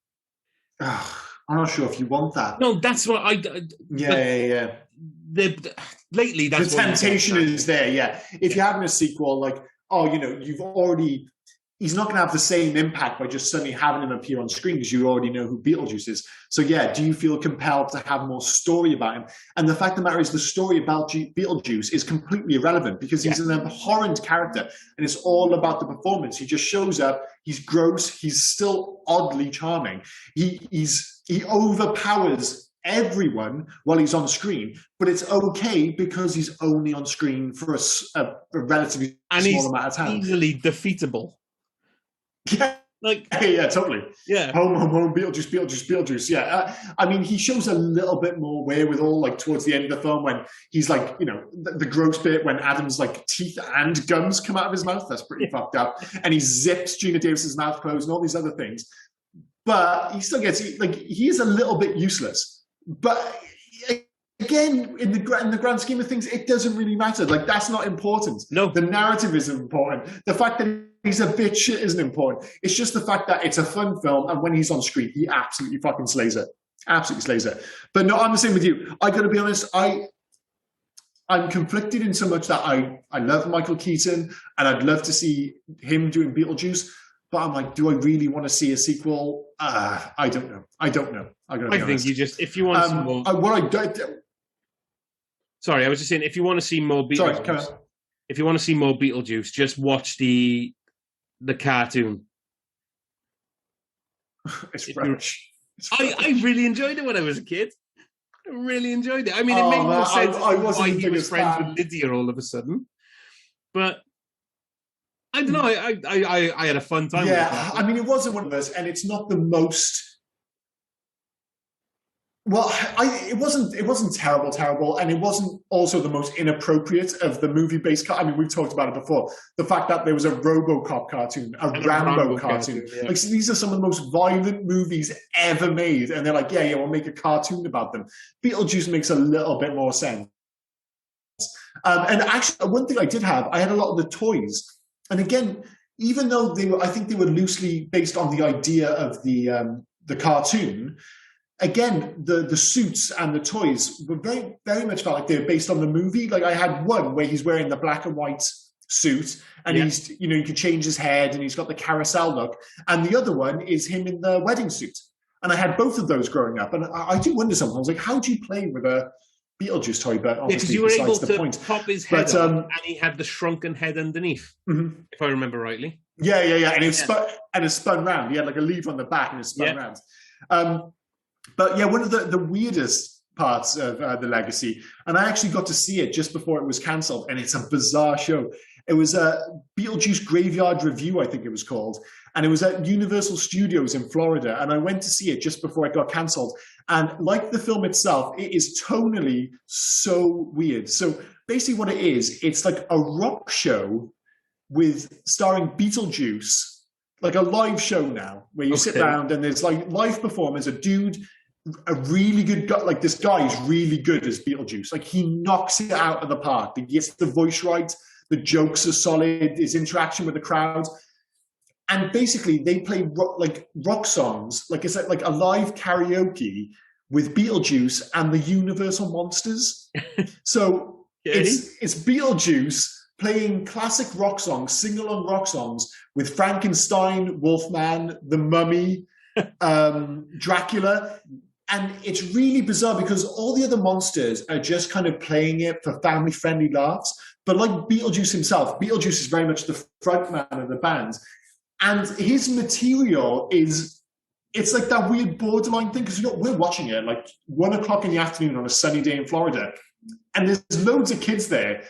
I'm not sure if you want that. No, that's what Yeah. Lately, that's the temptation is there. Yeah, if you're having a sequel, like, he's not going to have the same impact by just suddenly having him appear on screen because you already know who Beetlejuice is. So yeah, do you feel compelled to have more story about him? And the fact of the matter is, the story about Beetlejuice is completely irrelevant because he's an abhorrent character, and it's all about the performance. He just shows up. He's gross. He's still oddly charming. He overpowers everyone while he's on screen, but it's okay because he's only on screen for a relatively small amount of time. Easily defeatable. Yeah, yeah, totally. Yeah, home, Beetlejuice. Yeah, I mean, he shows a little bit more wherewithal, like towards the end of the film when he's like, the gross bit when Adam's like teeth and gums come out of his mouth. That's pretty fucked up, and he zips Gina Davis's mouth closed and all these other things. But he still gets he is a little bit useless. But again, in the grand scheme of things, it doesn't really matter. Like, that's not important. No, the narrative isn't important. The fact that he's a bit shit isn't important. It's just the fact that it's a fun film, and when he's on screen, he absolutely fucking slays it. Absolutely slays it. But no, I'm the same with you. I got to be honest. I'm conflicted in so much that I love Michael Keaton, and I'd love to see him doing Beetlejuice. But I'm like, do I really want to see a sequel? I don't know. I think you just, if you want to see more... Sorry, I was just saying, if you want to see more Beetlejuice, just watch the cartoon. It's rubbish. I really enjoyed it when I was a kid. I really enjoyed it. I mean, it made no sense why he was friends with Lydia all of a sudden. But... I don't know. I had a fun time. Yeah, I mean, it wasn't one of us, and it's not the most. Well, it wasn't terrible, and it wasn't also the most inappropriate of the movie-based. I mean, we've talked about it before. The fact that there was a RoboCop cartoon, a Rambo cartoon. Yeah. Like, so these are some of the most violent movies ever made, and they're like, yeah, we'll make a cartoon about them. Beetlejuice makes a little bit more sense. And actually, one thing I had a lot of the toys. And again, even though I think they were loosely based on the idea of the cartoon. Again, the suits and the toys were very, very much felt like they were based on the movie. Like, I had one where he's wearing the black and white suit, and he's, you can change his head, and he's got the carousel look. And the other one is him in the wedding suit. And I had both of those growing up. And I do wonder sometimes, like, how do you play with a Beetlejuice toy? But obviously, you were able to pop his head on, and he had the shrunken head underneath, if I remember rightly. Yeah. And it spun round. He had like a lever on the back, and it spun round. But yeah, one of the weirdest parts of The Legacy, and I actually got to see it just before it was cancelled, and it's a bizarre show. It was a Beetlejuice Graveyard Review, I think it was called, and it was at Universal Studios in Florida, and I went to see it just before it got cancelled. And like the film itself, it is tonally so weird. So basically what it is, it's like a rock show starring Beetlejuice, like a live show now, where you sit around and there's like live performers, a really good guy, like this guy is really good as Beetlejuice. Like, he knocks it out of the park. He gets the voice right. The jokes are solid. His interaction with the crowd. And basically they play rock songs. Like, it's like a live karaoke with Beetlejuice and the Universal Monsters. So it's Beetlejuice playing classic rock songs, sing-along rock songs with Frankenstein, Wolfman, the Mummy, Dracula. And it's really bizarre because all the other monsters are just kind of playing it for family-friendly laughs. But like Beetlejuice himself, Beetlejuice is very much the frontman of the band. And his material it's like that weird borderline thing, because we're watching it at like 1 o'clock in the afternoon on a sunny day in Florida. And there's loads of kids there.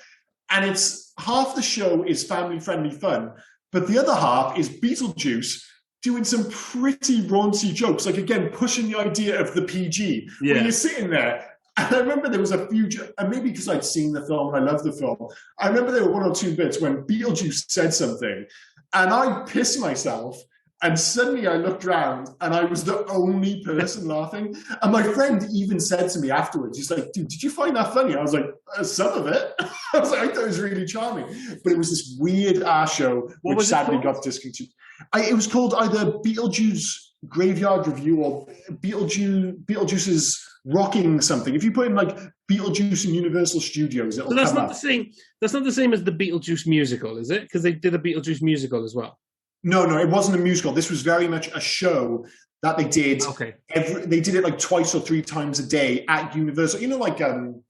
And it's half the show is family-friendly fun, but the other half is Beetlejuice doing some pretty raunchy jokes, like, again, pushing the idea of the PG. Yeah. When you're sitting there, and I remember there was a few, and maybe because I'd seen the film and I love the film, I remember there were 1 or 2 bits when Beetlejuice said something, and I pissed myself, And suddenly I looked around and I was the only person laughing. And my friend even said to me afterwards, he's like, dude, did you find that funny? I was like, some of it. I was like, I thought it was really charming. But it was this weird ass show, which sadly got discontinued. It was called either Beetlejuice Graveyard Review or Beetlejuice's Rocking something. If you put in like Beetlejuice and Universal Studios, it'll that's come not up. the same. That's not the same as the Beetlejuice musical, is it? Because they did a Beetlejuice musical as well. No, it wasn't a musical. This was very much a show that they did. Okay. They did it like 2 or 3 times a day at Universal. You know, like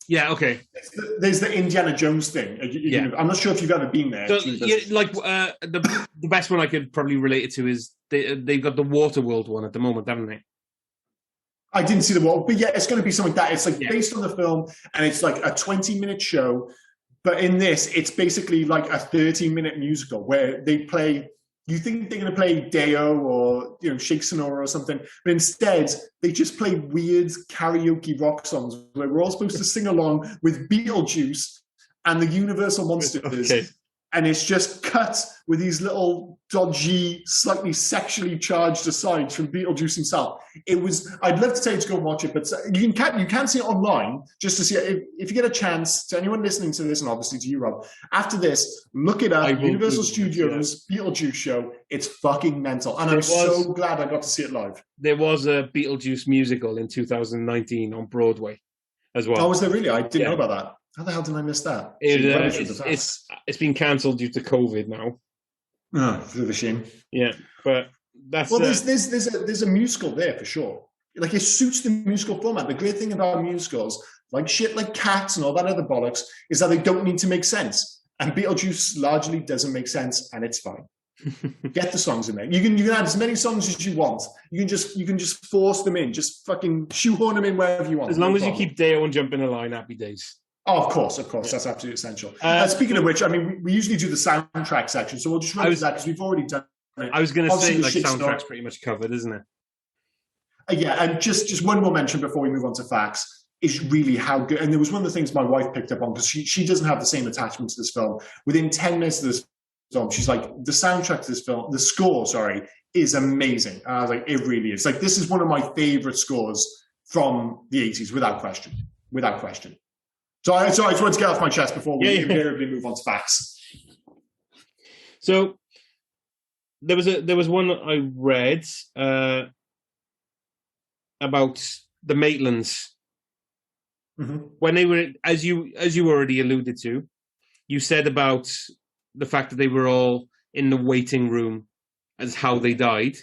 yeah, okay. There's the Indiana Jones thing. Yeah. I'm not sure if you've ever been there. So, like the best one I could probably relate it to is they've got the Waterworld one at the moment, haven't they? I didn't see the wall, but yeah, it's going to be something like that. It's like based on the film, and it's like a 20-minute show. But in this, it's basically like a 30-minute musical where they play. You think they're going to play Deo or Shake Sonora or something, but instead they just play weird karaoke rock songs where we're all supposed to sing along with Beetlejuice and the Universal Monsters. Okay. And it's just cut with these little dodgy, slightly sexually charged asides from Beetlejuice himself. It was. I'd love to tell you to go and watch it, but you can see it online just to see it. If you get a chance, to anyone listening to this, and obviously to you, Rob, after this, look it up. Universal Studios Beetlejuice show. It's fucking mental, and I'm so glad I got to see it live. There was a Beetlejuice musical in 2019 on Broadway as well. Oh, was there really? I didn't know about that. How the hell did I miss that? It's been cancelled due to COVID now. Oh, it's a shame. Yeah, but that's there's a musical there for sure. Like it suits the musical format. The great thing about musicals, like shit like Cats and all that other bollocks, is that they don't need to make sense. And Beetlejuice largely doesn't make sense, and it's fine. Get the songs in there. You can add as many songs as you want. You can just force them in. Just fucking shoehorn them in wherever you want. As long as you keep Deo and Jump in a Line, happy days. Oh, of course. Yeah. That's absolutely essential. Speaking of which, I mean, we usually do the soundtrack section, so we'll just run through that because we've already done it. I was going to say, like, soundtrack's pretty much covered, isn't it? Yeah, and just one more mention before we move on to facts is really how good. And there was one of the things my wife picked up on because she doesn't have the same attachment to this film. Within 10 minutes of this film, she's like, the soundtrack to this film, the score, is amazing. And I was like, it really is. Like, this is one of my favorite scores from the 80s, without question. Without question. So I just wanted to get off my chest before we invariably move on to facts. So there was one I read about the Maitlands when they were, as you already alluded to, you said about the fact that they were all in the waiting room as how they died.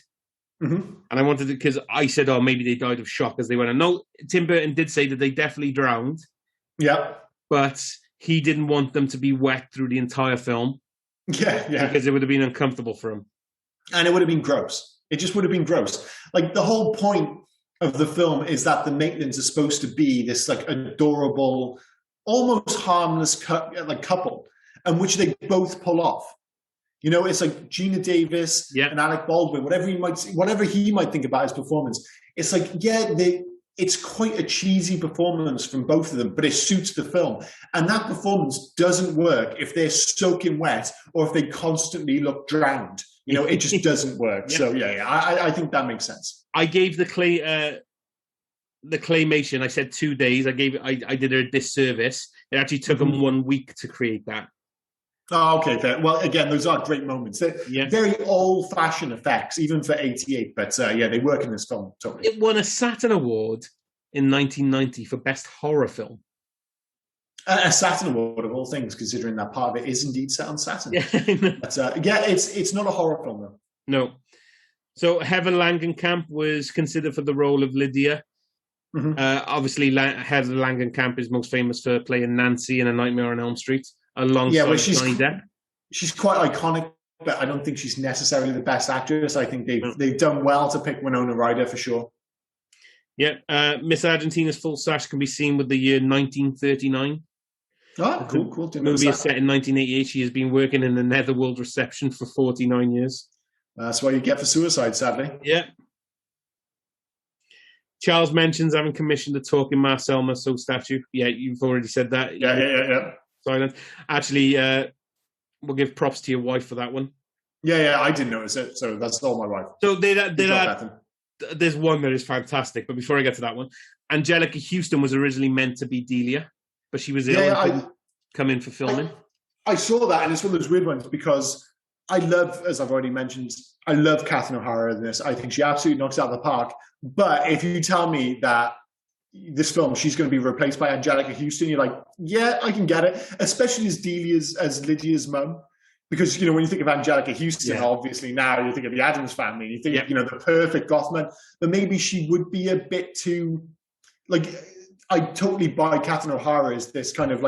And I wanted to, because I said, oh, maybe they died of shock as they went. And no, Tim Burton did say that they definitely drowned. Yeah. But he didn't want them to be wet through the entire film. Yeah. Because it would have been uncomfortable for him. And it would have been gross. It just would have been gross. Like, the whole point of the film is that the Maitlands are supposed to be this, like, adorable, almost harmless couple, and which they both pull off. You know, it's like Gina Davis and Alec Baldwin, whatever he might think about his performance. It's like, it's quite a cheesy performance from both of them, but it suits the film. And that performance doesn't work if they're soaking wet or if they constantly look drowned. You know, it just doesn't work. So I think that makes sense. I gave the claymation, I said 2 days. I did her a disservice. It actually took them 1 week to create that. Oh, okay, fair. Well, again, those are great moments. They're very old-fashioned effects, even for 88. But they work in this film totally. It won a Saturn Award in 1990 for Best Horror Film. A Saturn Award of all things, considering that part of it is indeed set on Saturn. Yeah, but, it's not a horror film though. No. So Heather Langenkamp was considered for the role of Lydia. Obviously, Heather Langenkamp is most famous for playing Nancy in A Nightmare on Elm Street. Alongside Johnny Depp. She's quite iconic, but I don't think she's necessarily the best actress. I think they've done well to pick Winona Ryder for sure. Yeah, Miss Argentina's full sash can be seen with the year 1939. Oh, cool. The movie is set in 1988. She has been working in the Netherworld reception for 49 years. That's what you get for suicide, sadly. Yeah. Charles mentions having commissioned a talking Marcel Marceau statue. Yeah, you've already said that. Yeah. Silent. Actually, we'll give props to your wife for that one. Yeah, I didn't notice it, so that's all my wife. So there's one that is fantastic, but before I get to that one, Angelica Houston was originally meant to be Delia, but she was ill and couldn't come in for filming. I saw that, and it's one of those weird ones because I love, as I've already mentioned, I love Catherine O'Hara in this. I think she absolutely knocks it out of the park. But if you tell me that this film, she's going to be replaced by Angelica Houston, you're like, yeah, I can get it, especially as Lydia's mum. Because, when you think of Angelica Houston, obviously now you think of the Addams Family, you think, the perfect Gothman, but maybe she would be a bit too, I totally buy Catherine O'Hara as this kind of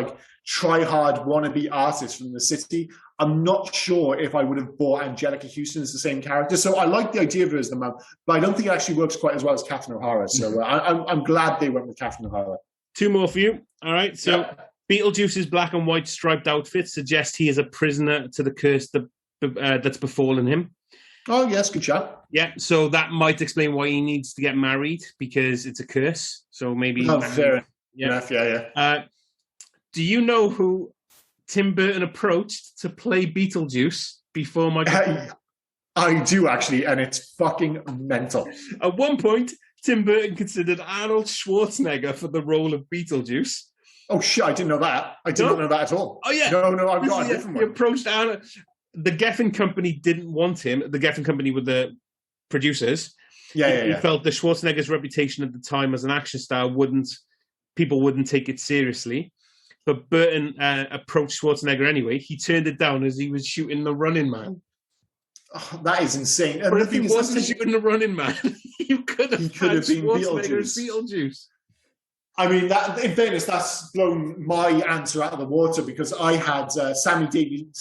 try-hard wannabe artist from the city. I'm not sure if I would have bought Angelica Houston as the same character. So I like the idea of her as the mum, but I don't think it actually works quite as well as Catherine O'Hara. So I'm glad they went with Catherine O'Hara. 2 more for you. All right. So Beetlejuice's black and white striped outfit suggests he is a prisoner to the curse that's befallen him. Oh, yes. Good shot. Yeah. So that might explain why he needs to get married, because it's a curse. So maybe... fair enough. Yeah. Do you know who Tim Burton approached to play Beetlejuice before Michael? I do, actually, and it's fucking mental. At one point, Tim Burton considered Arnold Schwarzenegger for the role of Beetlejuice. Oh, shit, I didn't know that. I did not know that at all. Oh, yeah. No, I've got a different one. He approached Arnold. The Geffen Company didn't want him. The Geffen Company were the producers. He felt that Schwarzenegger's reputation at the time as an action star people wouldn't take it seriously. But Burton approached Schwarzenegger anyway. He turned it down as he was shooting The Running Man. Oh, that is insane. And but if he wasn't shooting The Running Man, he could have been Beetlejuice. I mean, in fairness, that's blown my answer out of the water, because I had Sammy Davis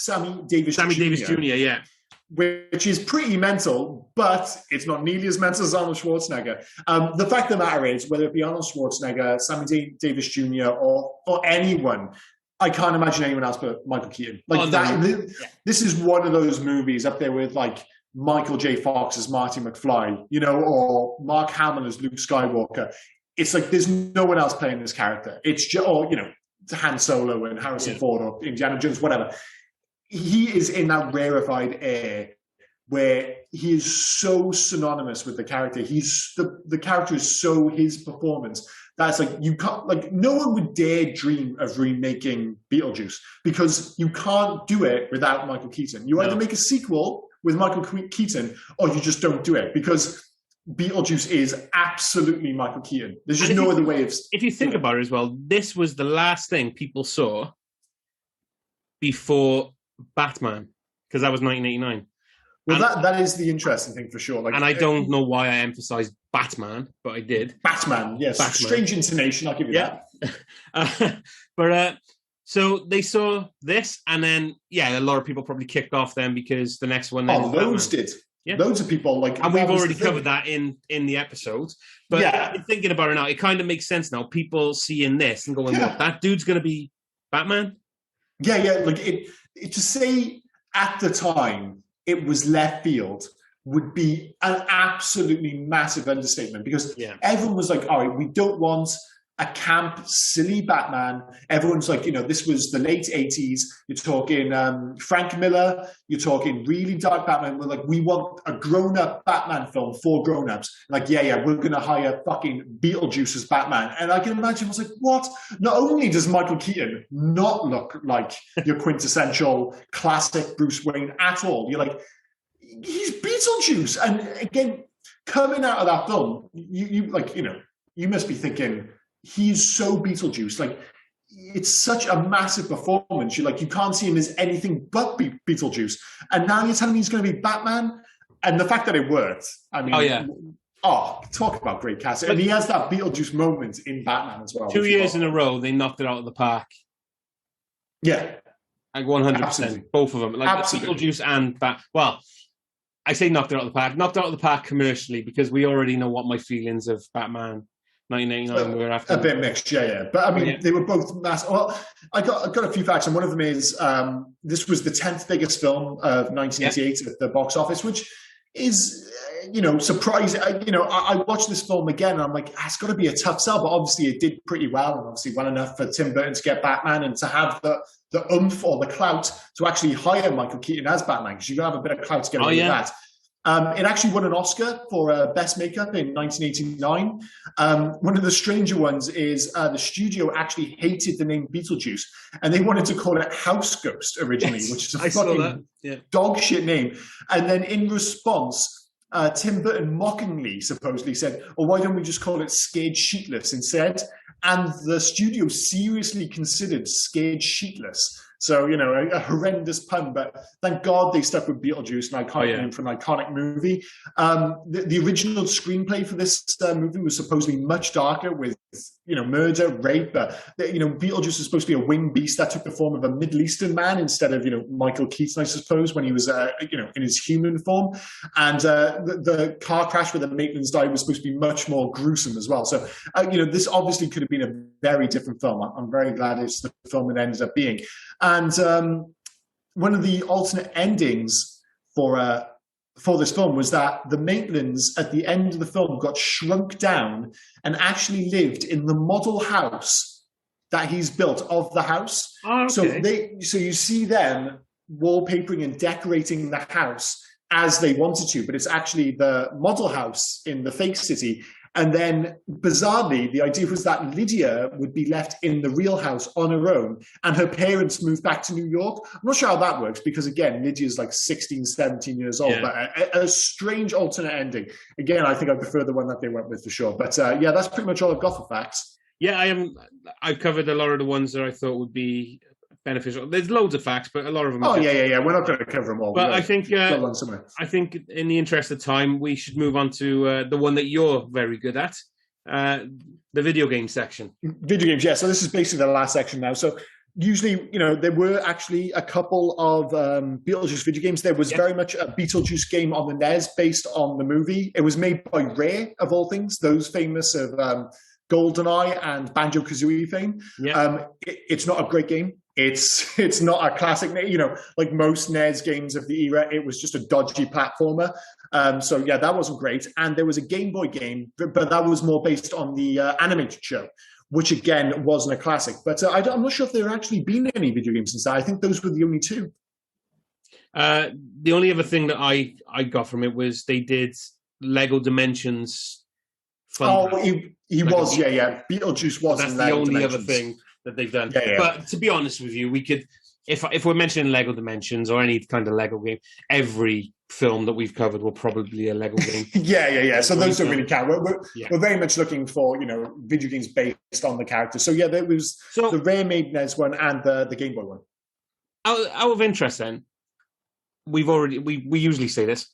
Jr., yeah. Which is pretty mental, but it's not nearly as mental as Arnold Schwarzenegger. The fact of the matter is, whether it be Arnold Schwarzenegger, Sammy Davis Jr., or anyone, I can't imagine anyone else but Michael Keaton. This is one of those movies up there with Michael J. Fox as Marty McFly, or Mark Hamill as Luke Skywalker. It's there's no one else playing this character. It's just, Han Solo and Harrison Ford or Indiana Jones, whatever. He is in that rarefied air where he is so synonymous with the character. The character is so his performance. That's you can't, no one would dare dream of remaking Beetlejuice, because you can't do it without Michael Keaton. You either make a sequel with Michael Keaton, or you just don't do it, because Beetlejuice is absolutely Michael Keaton. There's just no other way of... If you think about it as well, this was the last thing people saw before Batman, because that was 1989. Well, that is the interesting thing for sure. And I don't know why I emphasised Batman, but I did. Batman, yes. Batman. Strange intonation, I'll give you that. So they saw this, and then, a lot of people probably kicked off then, because the next one... loads did. Yeah. Loads of people and we've already covered that in the episode. But thinking about it now, it kind of makes sense now. People seeing this and going, "What? That dude's going to be Batman?" Yeah. To say at the time it was left field would be an absolutely massive understatement, because everyone was like, "All right, we don't want a camp, silly Batman." Everyone's like, this was the late 80s. You're talking Frank Miller. You're talking really dark Batman. We're like, we want a grown-up Batman film for grown-ups. We're going to hire fucking Beetlejuice as Batman. And I can imagine, I was like, what? Not only does Michael Keaton not look like your quintessential classic Bruce Wayne at all, you're like, he's Beetlejuice. And again, coming out of that film, you must be thinking, he's so Beetlejuice. It's such a massive performance. You can't see him as anything but Beetlejuice. And now you're telling me he's going to be Batman? And the fact that it worked, I mean... talk about great casting. And he has that Beetlejuice moment in Batman as well. 2 years in a row, they knocked it out of the park. Yeah. 100%. Absolutely. Both of them. Beetlejuice and Well, I say knocked it out of the park. Knocked it out of the park commercially, because we already know what my feelings of Batman 1989 were after. A bit mixed, But I mean, they were both massive. Well, I got a few facts, and one of them is this was the 10th biggest film of 1988 at the box office, which is surprising. I watched this film again, and I'm like, it's got to be a tough sell. But obviously, it did pretty well, and obviously well enough for Tim Burton to get Batman and to have the oomph or the clout to actually hire Michael Keaton as Batman, because you have a bit of clout to get away with that. It actually won an Oscar for Best Makeup in 1989. One of the stranger ones is the studio actually hated the name Beetlejuice, and they wanted to call it House Ghost originally, which is a fucking dog shit name. And then in response, Tim Burton mockingly supposedly said, "Oh, why don't we just call it Scared Sheetless instead?" And the studio seriously considered Scared Sheetless. So, a horrendous pun, but thank God they stuck with Beetlejuice, an iconic name for an iconic movie. The original screenplay for this movie was supposedly much darker, with, murder, rape. Beetlejuice is supposed to be a winged beast that took the form of a Middle Eastern man instead of, Michael Keaton, I suppose, when he was, in his human form. And the car crash where the Maitlands died was supposed to be much more gruesome as well. So, this obviously could have been a very different film. I'm very glad it's the film it ended up being. And one of the alternate endings for this film was that the Maitlands at the end of the film got shrunk down and actually lived in the model house that he's built of the house. Oh, okay. So you see them wallpapering and decorating the house as they wanted to, but it's actually the model house in the fake city. And then, bizarrely, the idea was that Lydia would be left in the real house on her own, and her parents moved back to New York. I'm not sure how that works, because, again, Lydia's like 16, 17 years old. Yeah. But a strange alternate ending. Again, I think I prefer the one that they went with for sure. But, that's pretty much all I've got for facts. Yeah, I've covered a lot of the ones that I thought would be beneficial. There's loads of facts, but a lot of them. Yeah. We're not going to cover them all. But I think in the interest of time, we should move on to the one that you're very good at, the video game section. Video games, yeah. So this is basically the last section now. So usually, there were actually a couple of Beetlejuice video games. There was very much a Beetlejuice game on the NES based on the movie. It was made by Rare, of all things, those famous of GoldenEye and Banjo-Kazooie fame. Yeah. It's not a great game. It's not a classic, like most NES games of the era. It was just a dodgy platformer. That wasn't great. And there was a Game Boy game, but that was more based on the animated show, which again wasn't a classic. But I'm not sure if there actually been any video games since that. I think those were the only two. The only other thing that I got from it was they did Lego Dimensions. He was, yeah. Beetlejuice was. That's the only other thing that they've done. Yeah. But to be honest with you, we could, if we're mentioning Lego Dimensions or any kind of Lego game, every film that we've covered will probably be a Lego game. Yeah. So those don't really count. We're very much looking for, video games based on the characters. So yeah, there was the Rare made NES one and the Game Boy one. Out of interest then, we usually say this.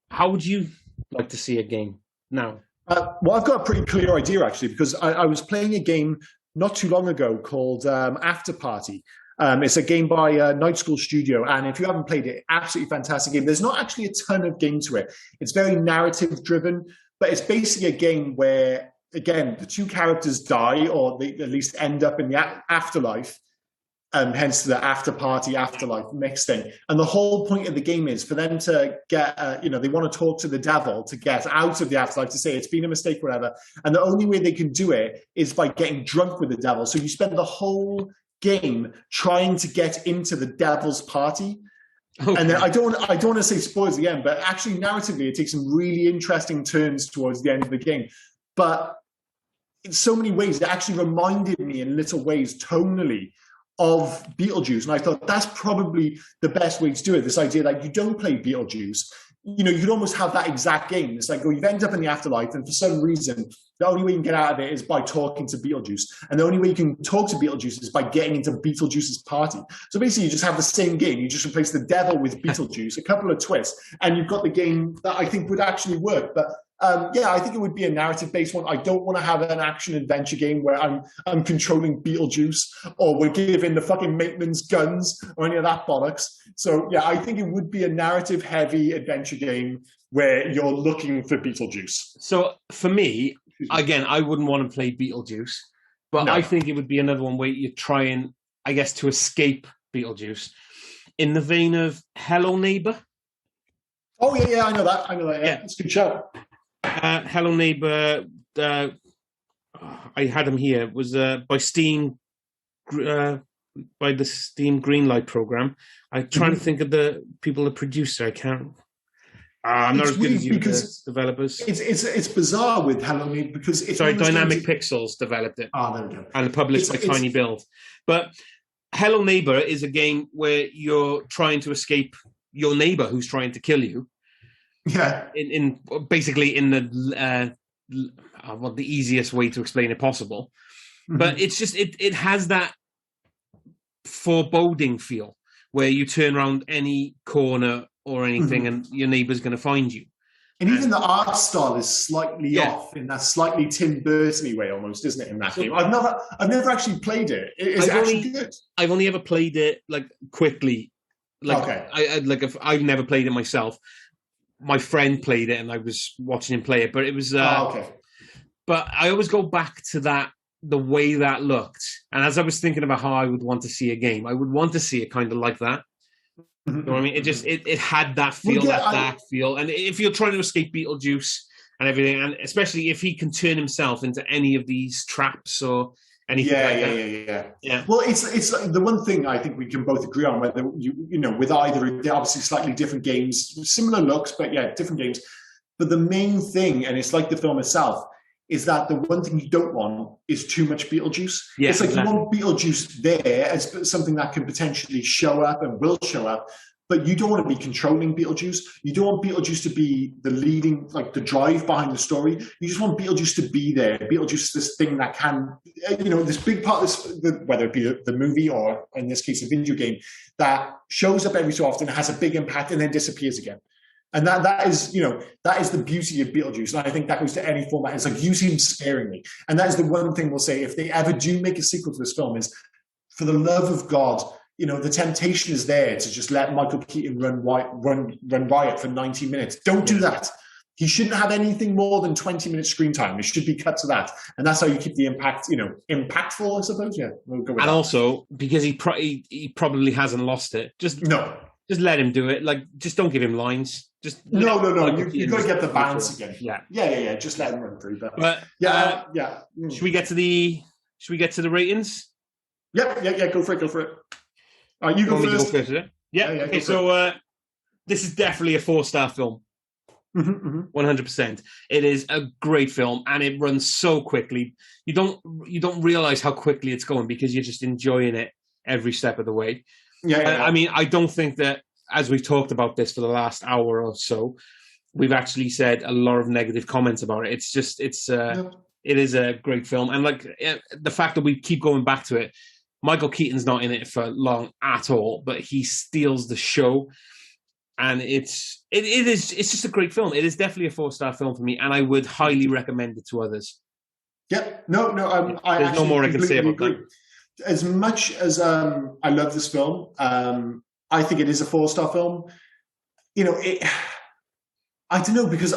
How would you like to see a game now? Well, I've got a pretty clear idea, actually, because I was playing a game not too long ago called After Party. It's a game by Night School Studio, and if you haven't played it, absolutely fantastic game. There's not actually a ton of game to it. It's very narrative-driven, but it's basically a game where, again, the two characters die, or they at least end up in the afterlife, hence the after party, afterlife mix thing. And the whole point of the game is for them to get, they want to talk to the devil to get out of the afterlife, to say it's been a mistake, whatever. And the only way they can do it is by getting drunk with the devil. So you spend the whole game trying to get into the devil's party. Okay. And then I don't want to say spoilers again, but actually narratively, it takes some really interesting turns towards the end of the game. But in so many ways, it actually reminded me in little ways tonally of Beetlejuice. And I thought that's probably the best way to do it. This idea that you don't play Beetlejuice, you'd almost have that exact game. It's like, you've ended up in the afterlife, and for some reason, the only way you can get out of it is by talking to Beetlejuice. And the only way you can talk to Beetlejuice is by getting into Beetlejuice's party. So basically, you just have the same game. You just replace the devil with Beetlejuice, a couple of twists, and you've got the game that I think would actually work. But I think it would be a narrative-based one. I don't want to have an action-adventure game where I'm controlling Beetlejuice, or we're giving the fucking Maitlands guns, or any of that bollocks. So, yeah, I think it would be a narrative-heavy adventure game where you're looking for Beetlejuice. So, for me, again, I wouldn't want to play Beetlejuice, but no. I think it would be another one where you're trying, I guess, to escape Beetlejuice in the vein of Hello Neighbor. Oh yeah, I know that. I know that. Yeah, it's a good show. Hello Neighbor. I had him here. It was by Steam, by the Steam Greenlight program. I'm trying to think of the people that producer. I can't. I'm not It's as good weird as you, the because developers. it's bizarre with Hello Neighbor because it's Sorry, one of those Dynamic games Pixels developed it, there we go. and published by Tiny Build. But Hello Neighbor is a game where you're trying to escape your neighbor who's trying to kill you. Yeah. In basically in the the easiest way to explain it possible. Mm-hmm. But it's just it has that foreboding feel where you turn around any corner or anything and your neighbor's going to find you. And even the art style is slightly off in that slightly Tim Burton-y way almost, isn't it, in that game? I've never actually played it. Is it actually good? I've only ever played it like quickly. Like if I've never played it myself. My friend played it and I was watching him play it, but it was but I always go back to that, the way that looked. And as I was thinking about how I would want to see a game, I would want to see it kind of like that. You know what I mean? It just it had that feel, that feel. And if you're trying to escape Beetlejuice and everything, and especially if he can turn himself into any of these traps or anything yeah. Well, it's like the one thing I think we can both agree on, whether you know, with either, they're obviously slightly different games, similar looks, but yeah, different games. But the main thing, and it's like the film itself, is that the one thing you don't want is too much Beetlejuice. Yeah, it's like you want Beetlejuice there as something that can potentially show up and will show up, but you don't want to be controlling Beetlejuice. You don't want Beetlejuice to be the leading, like the drive behind the story. You just want Beetlejuice to be there. Beetlejuice is this thing that can, you know, this big part of this, whether it be the movie or in this case, a video game, that shows up every so often, has a big impact and then disappears again. And that is, you know, that is the beauty of Beetlejuice. And I think that goes to any format. It's like, use him sparingly. And that is the one thing we'll say, if they ever do make a sequel to this film, is for the love of God, you know, the temptation is there to just let Michael Keaton run riot for 90 minutes. Don't do that. He shouldn't have anything more than 20 minutes screen time. It should be cut to that. And that's how you keep the impact, you know, impactful, I suppose. Yeah, we'll go with that. Also, because he probably hasn't lost it, just let him do it. Like, just don't give him lines. Just no. You've got to get the balance again. Yeah. Just let him run through. But Should we get to the ratings? Yeah. Go for it. You go first. Yeah. Okay. So this is definitely a 4-star film. 100%. It is a great film, and it runs so quickly. You don't realize how quickly it's going because you're just enjoying it every step of the way. I mean, I don't think that, as we've talked about this for the last hour or so, we've actually said a lot of negative comments about it. It's just, it is a great film. And like the fact that we keep going back to it, Michael Keaton's not in it for long at all, but he steals the show. And it's just a great film. It is definitely a 4-star film for me, and I would highly recommend it to others. Yep. There's no more I can say about that. As much as I love this film, I think it is a 4-star film. You know, I don't know, because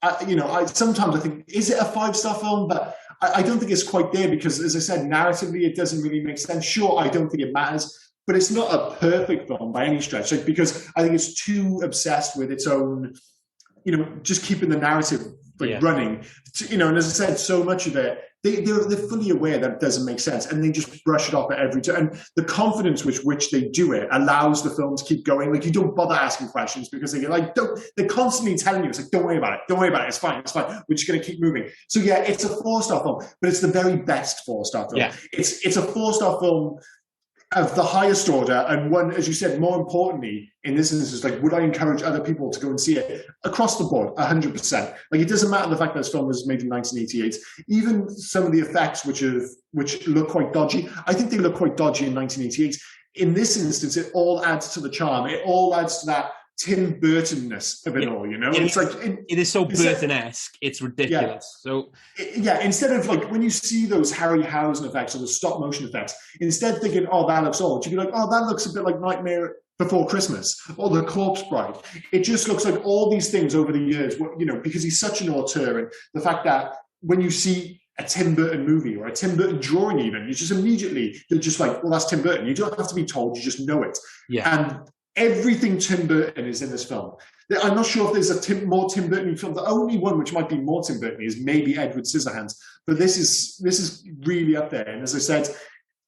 I sometimes I think, is it a 5-star film? But I don't think it's quite there because, as I said, narratively it doesn't really make sense. Sure, I don't think it matters, but it's not a perfect film by any stretch. Like, because I think it's too obsessed with its own, you know, just keeping the narrative running. You know, and as I said, so much of it, they're fully aware that it doesn't make sense, and they just brush it off at every turn. And the confidence with which they do it allows the film to keep going. Like, you don't bother asking questions because they're constantly telling you, it's like, don't worry about it, it's fine, we're just going to keep moving. So yeah, it's a 4-star film, but it's the very best 4-star film. It's a 4-star film of the highest order, and one, as you said, more importantly, in this instance, like, would I encourage other people to go and see it? Across the board, 100%. Like, it doesn't matter the fact that this film was made in 1988. Even some of the effects which look quite dodgy, I think they look quite dodgy in 1988. In this instance, it all adds to the charm. It all adds to that Tim Burton-ness of it all, you know? It's like it is so Burton-esque, it's ridiculous. Instead of, like, when you see those Harryhausen effects or the stop motion effects, instead thinking, oh, that looks old, you'd be like, oh, that looks a bit like Nightmare Before Christmas or The Corpse Bride. It just looks like all these things over the years, you know, because he's such an auteur, and the fact that when you see a Tim Burton movie or a Tim Burton drawing even, you just immediately, you're just like, well, that's Tim Burton. You don't have to be told, you just know it. And everything Tim Burton is in this film. I'm not sure if there's a more Tim Burton film. The only one which might be more Tim Burton is maybe Edward Scissorhands. But this is really up there. And as I said,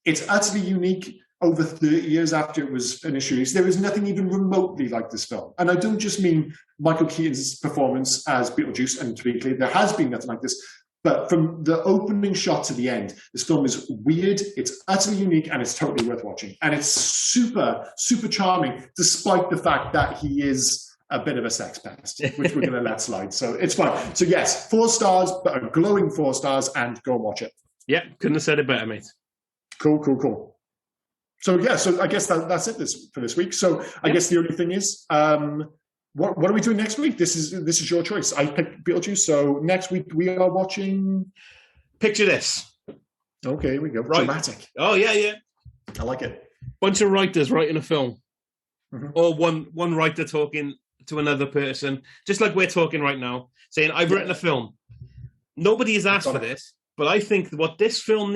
it's utterly unique. Over 30 years after it was initially released, there is nothing even remotely like this film. And I don't just mean Michael Keaton's performance as Beetlejuice, and to be clear, there has been nothing like this. But from the opening shot to the end, this film is weird, it's utterly unique, and it's totally worth watching. And it's super, super charming, despite the fact that he is a bit of a sex pest, which we're going to let slide. So it's fine. So yes, 4 stars, but a glowing 4 stars, and go and watch it. Yeah, couldn't have said it better, mate. Cool. So yeah, so I guess that's it for this week. So I guess the only thing is, what are we doing next week? This is your choice. I picked Beetlejuice, so next week we are watching. Picture this. Okay, here we go. Right. Dramatic. Oh yeah. I like it. Bunch of writers writing a film, Mhm. or one writer talking to another person, just like we're talking right now, saying, "I've written a film." Nobody has asked for this, but I think what this film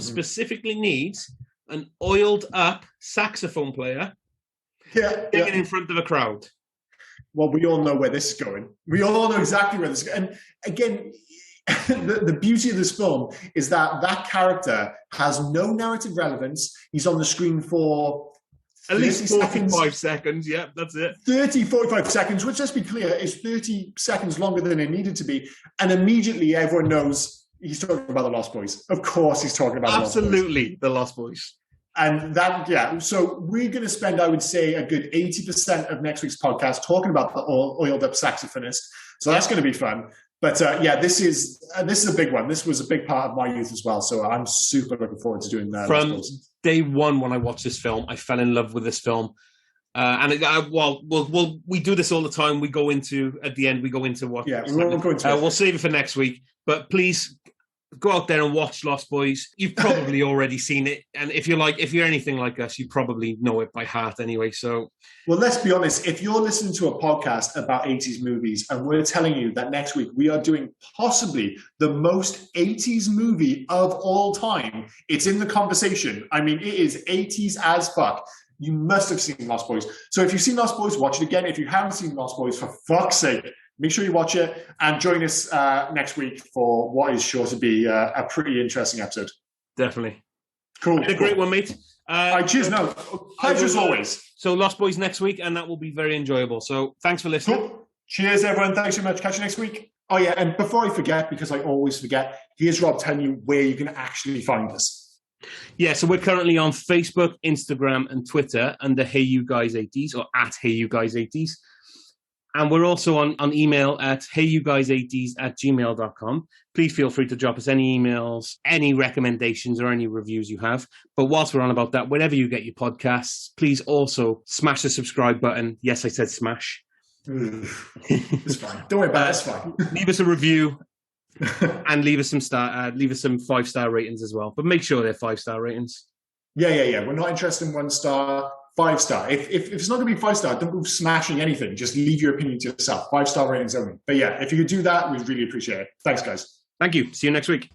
specifically needs, an oiled up saxophone player singing in front of a crowd. Well, we all know where this is going. We all know exactly where this is going. And again, the beauty of this film is that character has no narrative relevance. He's on the screen for at least 45 seconds. Yeah, that's it. 45 seconds, which, let's be clear, is 30 seconds longer than it needed to be. And immediately everyone knows he's talking about the Lost Boys. Of course he's talking about Absolutely, the Lost Boys. And so we're going to spend, I would say, a good 80% of next week's podcast talking about the oiled up saxophonist. So that's going to be fun. But this is a big one. This was a big part of my youth as well. So I'm super looking forward to doing that. From day one, when I watched this film, I fell in love with this film. We do this all the time. We go into what? Yeah, we'll save it for next week. But please go out there and watch Lost Boys. You've probably already seen it, and if you're anything like us, you probably know it by heart anyway. So, well, let's be honest. If you're listening to a podcast about 80s movies, and we're telling you that next week we are doing possibly the most 80s movie of all time, it's in the conversation. I mean, it is 80s as fuck. You must have seen Lost Boys. So if you've seen Lost Boys, watch it again. If you haven't seen Lost Boys, for fuck's sake, make sure you watch it and join us next week for what is sure to be a pretty interesting episode. Definitely. Cool. A great one, mate. Cheers. No, pleasure as always. So Lost Boys next week, and that will be very enjoyable. So thanks for listening. Cool. Cheers, everyone. Thanks so much. Catch you next week. Oh, yeah, and before I forget, because I always forget, here's Rob telling you where you can actually find us. Yeah, so we're currently on Facebook, Instagram, and Twitter under Hey You Guys 80s or at Hey You Guys 80s. And we're also on email at heyyouguys80s@gmail.com. Please feel free to drop us any emails, any recommendations, or any reviews you have. But whilst we're on about that, wherever you get your podcasts, please also smash the subscribe button. Yes, I said smash. It's fine. Don't worry about it. It's fine. Leave us a review and leave us some 5-star ratings as well. But make sure they're 5-star ratings. Yeah. We're not interested in 1 star. 5-star. If it's not going to be 5-star, don't go smashing anything. Just leave your opinion to yourself. 5-star ratings only. But yeah, if you could do that, we'd really appreciate it. Thanks, guys. Thank you. See you next week.